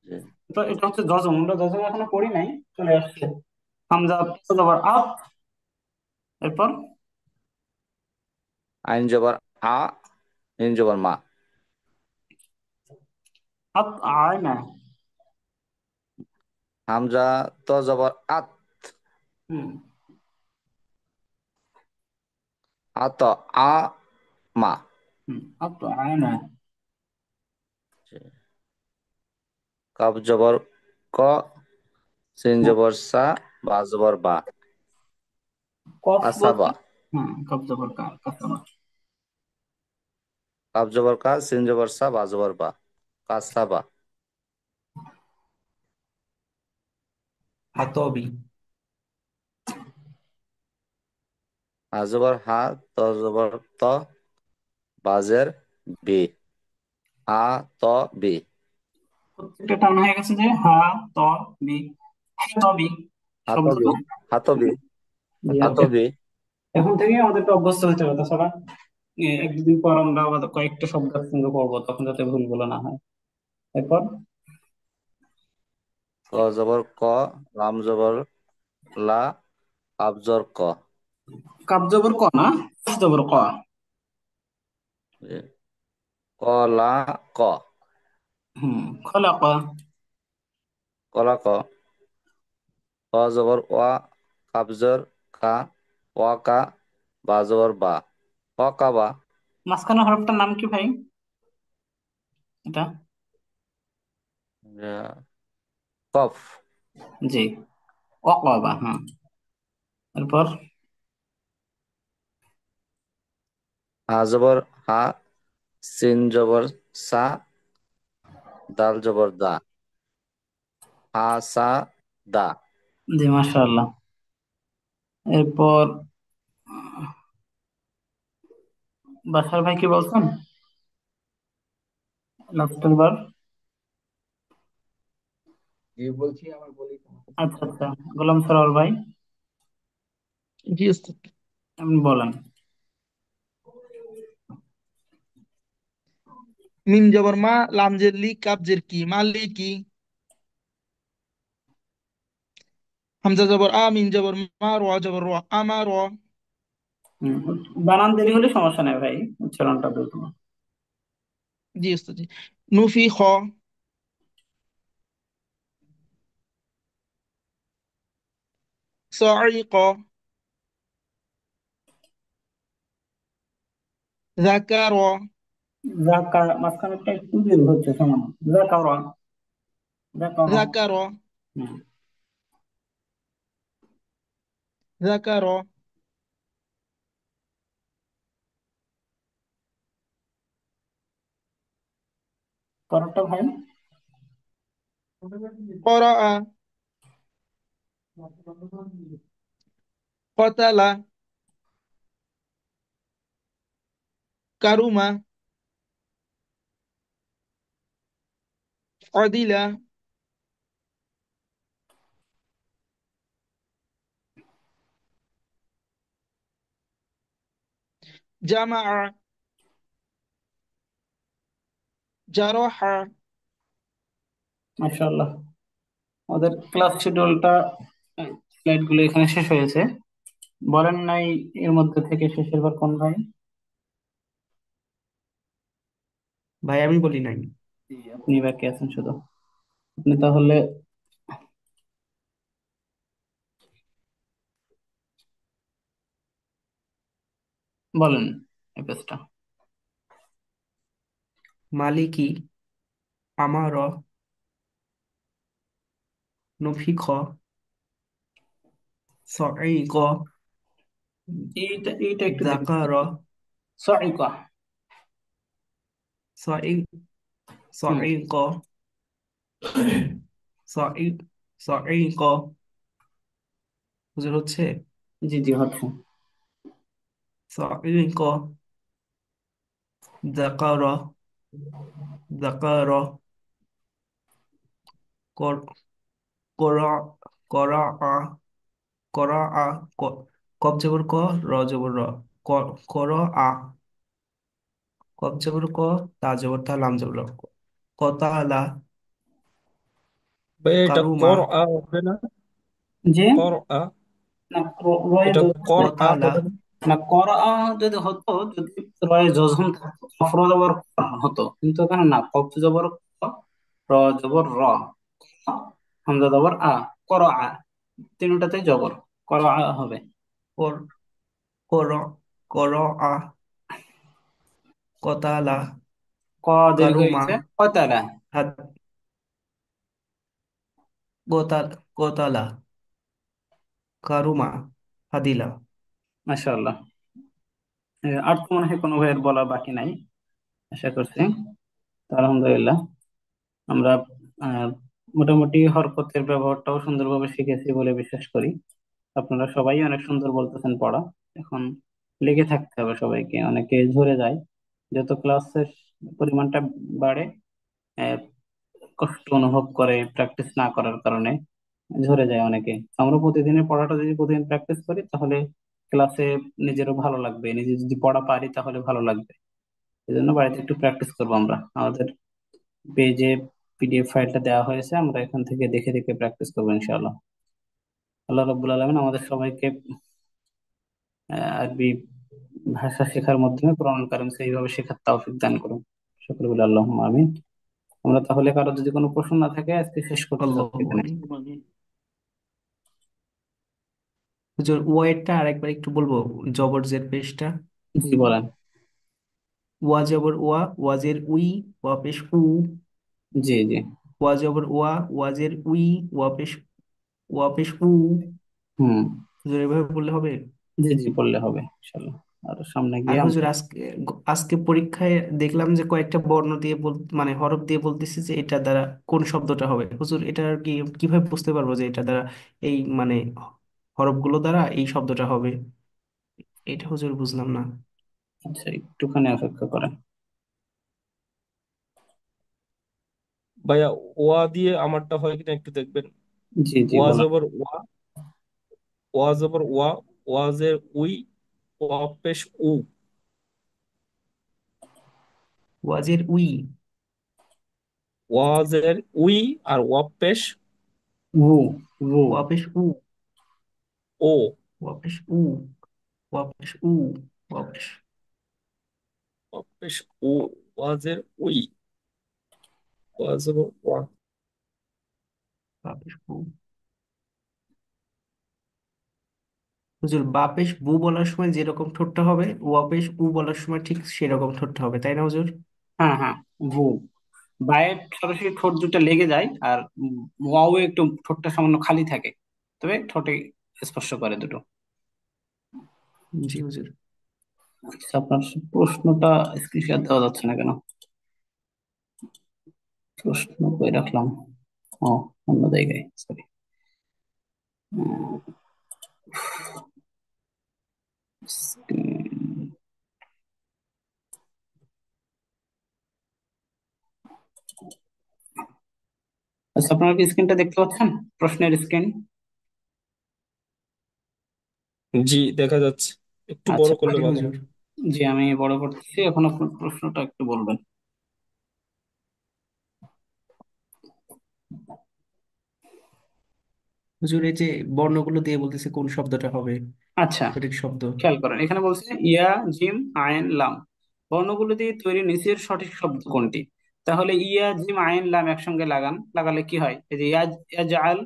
জি। তো এটা হচ্ছে যজম, আমরা যজম এখনো পড়ি নাই, চলে আসছে। হামজা জবর আপ, এরপর আইন জবর আ। ইন জবর মা। আত আয় না। হামজা তো জবর আত। হুম। আত আ মা। আত আয় না। জি। কাব জবর ক। সিন জবর সা। বা জবর বা। কফ বলতে, কাসাবা। কফ জবর কা, কাসাবা। কাব জবর কা, সিন জবর সা, বা জবর বা। কাসাবা। হাতবি। হা জবর হা। ত জবর ত। বাজের বি। আ ত বি। প্রত্যেকটা টান হয়ে গেছে যে হা, ত, বি, হ্যাঁ, ত, বি হাতবি। শব্দটা। হাতবি। জি, হাতবি। এখন থেকে আমাদেরকে অভ্যস্ত হতে হবে, তাছাড়া এক দুদিন পর আমরা আবার কয়েকটা শব্দ একসঙ্গে পড়বো, তখন যাতে ভুলগুলো না হয়। এরপর ক জবর ক। লাম জবর লা। কাব জবর ক। কাব জবর ক না, কফ জবর ক। জি। ক লা ক। খলাক। কলা ক। ক জবর ওয়া। কাব জবর কা। ওয়া কা। বা জবর বা। ক কা বা। মাঝখানে হরফটার নাম কি ভাই? এটা কফ। জি, অকবা। এরপর হা জবর হা। সিন জবর সা। দাল জবর দা। হা সা দা। জি, মাশাআল্লাহ। এরপর বাসার ভাই কি বলছেন লাস্টের বার? যে বলছি আমার বলি সমস্যা নেই। আচ্ছা আচ্ছা, গোলাম সরোয়ার ভাই, জি ওস্তাদ। আপনি বলেন। মিম জবর মা, লাম জের লি, কাব জের কি, মালিকি। হামজা জবর আ, মিম জবর মা, র জবর র, আমার র। হুম, বানান দেরি হলে সমস্যা নেই ভাই, উচ্চারণটা দ্রুত। জি ওস্তাদ জি। নুফি খ। সাইক। যাকার। জাকা, মাঝখানেরটা একটু দীর্ঘ হচ্ছে সামান্য। জাকারা, জাকারা। যাকার। হুম, যাকার। পরেরটা ভাই। করা। কতালা। কারুমা। অদিলা। জামা। জারহা। মাশাআল্লাহ, আমাদের ক্লাস শিডিউলটা, স্লাইড গুলো এখানে শেষ হয়েছে। বলেন নাই এর মধ্যে থেকে শেষের বার কোন ভাই? ভাই আমি বলি নাই। জি, আপনি বাকি আছেন শুধু। আপনি তাহলে বলেন এই পেজটা। মালিকি। আমার। নফিখ। সঈক। এইটা এইটা একটু দেখুন। যাকার, সাইকা। সই, হুম। সইক, সই, সইক, হুজুর হচ্ছে জি জি হচ্ছে। সইক, যাকার, যাকার, কর, করা, করা, করা, কব জবর ক, র জবর র, কর, কব জবর ক, তা জবর তা, লাম জবর ল, কতালা, ভাই এটা কারুমা, কর আ হবে না? যে কর আ, না রয়ে এটা জজম কর আ কতালা, হবে না? না করা যদি হতো, যদি রয়ে জজম থাকতো কফর জবর ক হতো, কিন্তু এখানে না, কফ জবর ক, র জবর র, হামজা জবর আ, কর আ, তিনটাতেই জবর, কর আ হবে। কর, কর, কর, কতালা, ক দীর্ঘ হয়ে কারুমা, গেছে, কয়তালা। হাত, গোতাল, গোতালা, কারুমা, হাদিলা। মাশাআল্লাহ। আর তো মনে হয় কোনো ভাইয়ের বলা বাকি নাই, আশা করছি। তো আলহামদুলিল্লাহ, আমরা আহ, মোটামুটি হরকতের ব্যবহারটাও সুন্দরভাবে শিখেছি বলে বিশ্বাস করি। আপনারা সবাই অনেক সুন্দর বলতেছেন পড়া। এখন লেগে থাকতে হবে সবাইকে, অনেকে ঝরে যায় যত ক্লাসের পরিমাণটা বাড়ে, আহ, কষ্ট অনুভব করে প্র্যাকটিস না করার কারণে, ঝরে যায় অনেকে। আমরা প্রতিদিনের পড়াটা যদি প্রতিদিন প্র্যাকটিস করি তাহলে ক্লাসে নিজেরও ভালো লাগবে, নিজে যদি পড়া পারি তাহলে ভালো লাগবে। এই জন্য বাড়িতে একটু প্র্যাকটিস করবো আমরা। আমাদের পেজে পিডিএফ ফাইলটা দেওয়া হয়েছে, আমরা এখান থেকে দেখে দেখে প্র্যাকটিস করবো ইনশাআল্লাহ। আল্লাহ রাব্বুল আলামিন আমাদের সবাইকে আরবি ভাষা শেখার মাধ্যমে কোরআন কারিম সেইভাবে শেখার তৌফিক দান করুন। সকলে বলে আল্লাহুম্মা আমিন। আমরা তাহলে, কারো যদি কোনো প্রশ্ন না থাকে, আজকে শেষ করতে আল্লাহ, চাচ্ছি এখানে। হুজুর ওয়েটটা আরেকবার একটু বলবো, জবর জের পেশটা। জি বলেন। ওয়া জবর ওয়া, ওয়াজের উই, ওয়া পেশ উ, জি জি। ওয়া জবর ওয়া, ওয়াজের উই, ওয়া পেশ, ওয়া পেশ উ। হুম। হুজুর এভাবে বললে হবে? জি জি বললে হবে ইনশাআল্লাহ। আর সামনে আর গিয়ে হুজুর আমরা। আজকে, আজকে পরীক্ষায় দেখলাম যে কয়েকটা বর্ণ দিয়ে মানে হরফ দিয়ে বলতেছে যে এটা দ্বারা কোন শব্দটা হবে। হুজুর এটা আর কি কিভাবে বুঝতে পারবো যে এটা দ্বারা এই মানে হরফগুলো দ্বারা এই শব্দটা হবে? এটা হুজুর বুঝলাম না। আচ্ছা, একটুখানি অপেক্ষা করেন। ভাইয়া ওয়া দিয়ে আমারটা হয় কিনা একটু দেখবেন। জি জি ওয়া বলেন। জবর ওয়া, ওয়া জবর ওয়া, ওয়াজের উই, ওয়া পেশ উ, ওয়াজের উই, ওয়াজের উই আর ওয়া পেশ উ উ। ওয়া পেশ উ, ও, ওয়া পেশ উ, ওয়া পেশ উ, ওয়া পেশ, ওয়া পেশ ও, ওয়াজের উই, ওয়া জবর ওয়া। ওয়া পেশ উ। হুজুর বাপেশ বু বলার সময় যেরকম ঠোঁটটা হবে, ওয়াপেশ উ বলার সময় ঠিক সেরকম ঠোঁটটা হবে, তাই না হুজুর? হ্যাঁ হ্যাঁ। ভু, বায়ের সরাসরি ঠোঁট দুটো লেগে যায়, আর ওয়াও একটু ঠোঁটটা সামান্য খালি থাকে, তবে ঠোঁটে স্পর্শ করে দুটো। জি হুজুর। আচ্ছা, আপনার প্রশ্নটা স্ক্রিনশট দেওয়া যাচ্ছে না কেন? প্রশ্ন কই রাখলাম? ও, অন্য জায়গায়, সরি। আচ্ছা, আপনারা কি স্ক্রিনটা দেখতে পাচ্ছেন, প্রশ্নের স্ক্রিন? জি দেখা যাচ্ছে, একটু বড় আচ্ছা, করলে জি ভালো হুজুর। হয়। জি আমি বড় করতেছি, এখন আপনার প্রশ্নটা একটু বলবেন। হুজুর এই যে বর্ণগুলো দিয়ে বলতেছে কোন শব্দটা হবে আচ্ছা, সঠিক শব্দ। খেয়াল করেন, এখানে বলছে ইয়া, জিম, আইন, লাম, বর্ণগুলো দিয়ে তৈরি নিচের সঠিক শব্দ কোনটি? তাহলে ইয়া, জিম, আইন, লাম একসঙ্গে লাগান, লাগালে কি হয়? এই যে ইয়া, ইয়াজআল,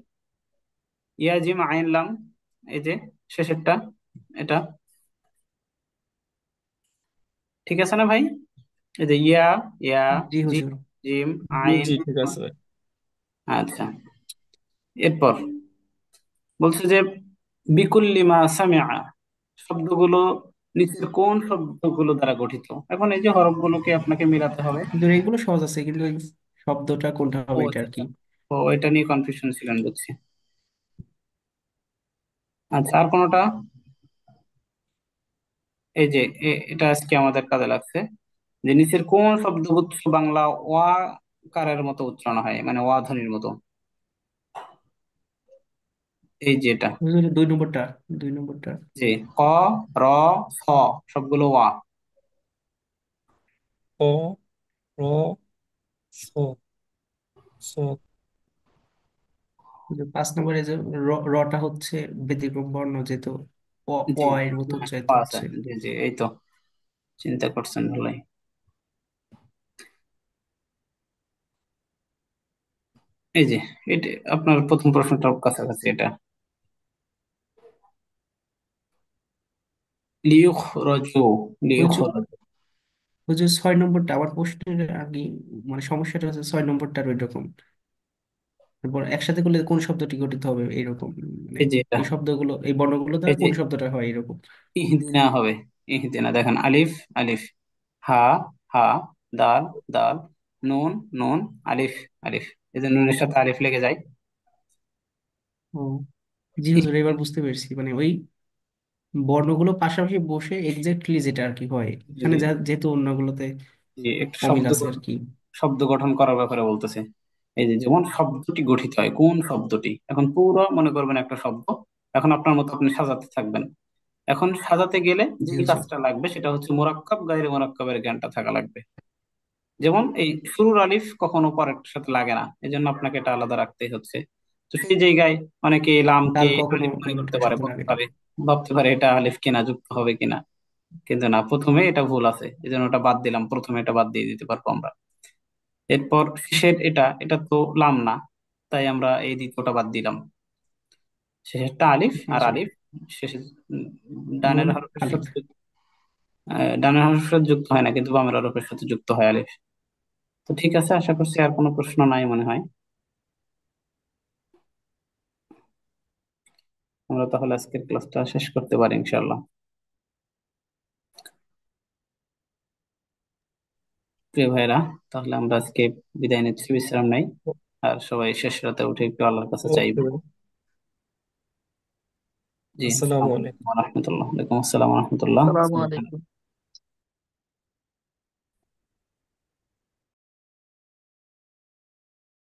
ইয়া, জিম, আইন, লাম, এই যে শেষেরটা, এটা ঠিক আছে না ভাই? এই যে ইয়া, ইয়া, জি জিম, হুজুর। জিম, জি আইন, জি ঠিক আছে ভাই। আচ্ছা। এরপর বলছে যে বিকুল্লি মা সামিআ, শব্দগুলো নিচের কোন শব্দগুলো দ্বারা গঠিত? এখন এই যে হরফগুলোকে আপনাকে মিলাতে হবে। কিন্তু এগুলো সহজ আছে, কিন্তু ওই শব্দটা কোনটা ও হবে এটা আচ্ছা আর কি। আচ্ছা। তো এটা নিয়ে কনফিউশন ছিলেন বুঝছি। আচ্ছা, আর কোনোটা? এই যে এটা আজকে আমাদের কাজে লাগছে, যে নিচের কোন শব্দগুচ্ছ বাংলা ওয়া কারের মতো উচ্চারণ হয়, মানে ওয়া ধ্বনির মতো? এই যে এটা, হুজুর, 2 নম্বরটা, 2 নম্বরটা। যে ক, র, ছ, সবগুলো ওয়া। ক, র, ছ, ছ। 5 নম্বরে যে রটা হচ্ছে ব্যতিক্রম বর্ণ, যেহেতু অ জি অ জি, এর মতো এখানে ক উচ্চারিত আছে। হচ্ছে। জি জি, এই তো, চিন্তা করছেন ভালোই। এই যে এটা আপনার প্রথম প্রশ্নটার কাছাকাছি এটা। লিউখরজু, ওই যে লিউখরজু। ওই যে 6 নম্বরটা আমার প্রশ্নের আগে, মানে সমস্যাটা হচ্ছে 6 নম্বরটার ওই রকম। তারপর একসাথে করলে কোন শব্দটি গঠিত হবে এইরকম, মানে এই যে এটা, এই শব্দগুলো, এই বর্ণগুলো এই দ্বারা যে কোন শব্দটা হয় এরকম। ইহদিনা হবে। ইহদিনা, দেখেন আলিফ, আলিফ, হা, হা, দাল, দাল, নুন, নুন, আলিফ, আলিফ। এই যে নুনের সাথে আলিফ লেগে যায়। ও জি হুজুর, এবার বুঝতে পেরেছি, মানে ওই বর্ণগুলো পাশাপাশি বসে এক্স্যাক্টলি যেটা আর কি হয়, জি এখানে জি যেহেতু অন্যগুলোতে জি, একটু অমিল শব্দ আছে আর কি। শব্দ গঠন করার ব্যাপারে বলতেছে। এই যে যেমন শব্দটি গঠিত হয়, কোন শব্দটি, এখন পুরো মনে করবেন একটা শব্দ, এখন আপনার মতো আপনি সাজাতে থাকবেন। এখন সাজাতে গেলে জি যে হুজুর। কাজটা লাগবে সেটা হচ্ছে মোরাক্কাব গায়রে মোরাক্কাবের জ্ঞানটা থাকা লাগবে। যেমন এই শুরুর আলিফ কখনো পরেরটার সাথে লাগে না, এই জন্য আপনাকে এটা আলাদা রাখতেই হচ্ছে। তো সেই জায়গায় অনেকে লামকে তাল কখনো আলিফ মনে করতে অন্যটার পারে, সাথে বলতে লাগে না। পারে, ভাবতে পারে এটা আলিফ কিনা, যুক্ত হবে কিনা। কিন্তু না, প্রথমে এটা ভুল আছে, এই জন্য ওটা বাদ দিলাম, প্রথমে এটা বাদ দিয়ে দিতে পারবো আমরা। এরপর শেষের এটা, এটা তো লাম না, তাই আমরা এই দ্বিতীয়টা বাদ দিলাম। শেষেরটা আলিফ, জি আর হুজুর। আলিফ শেষে নুন ডানের হরফের আলিফ। সাথে ডানের হরফের সাথে যুক্ত হয় না, কিন্তু বামের হরফের সাথে যুক্ত হয় আলিফ। তো ঠিক আছে, আশা করছি আর কোনো প্রশ্ন নাই মনে হয়। আমরা তাহলে আজকের ক্লাসটা শেষ করতে পারি ইনশাল্লাহ। প্রিয় ভাইরা, তাহলে আমরা আজকে বিদায় নিচ্ছি, বিশ্রাম নেই। আর সবাই শেষ রাতে উঠে একটু আল্লাহর কাছে চাইবো। ওকে, জি, আসসালামু আসসালামু আলাইকুম। আলাইকুম রহমতুল্লাহ। ওয়ালাইকুম আসসালাম রহমতুল্লাহ। আসসালামু আলাইকুম।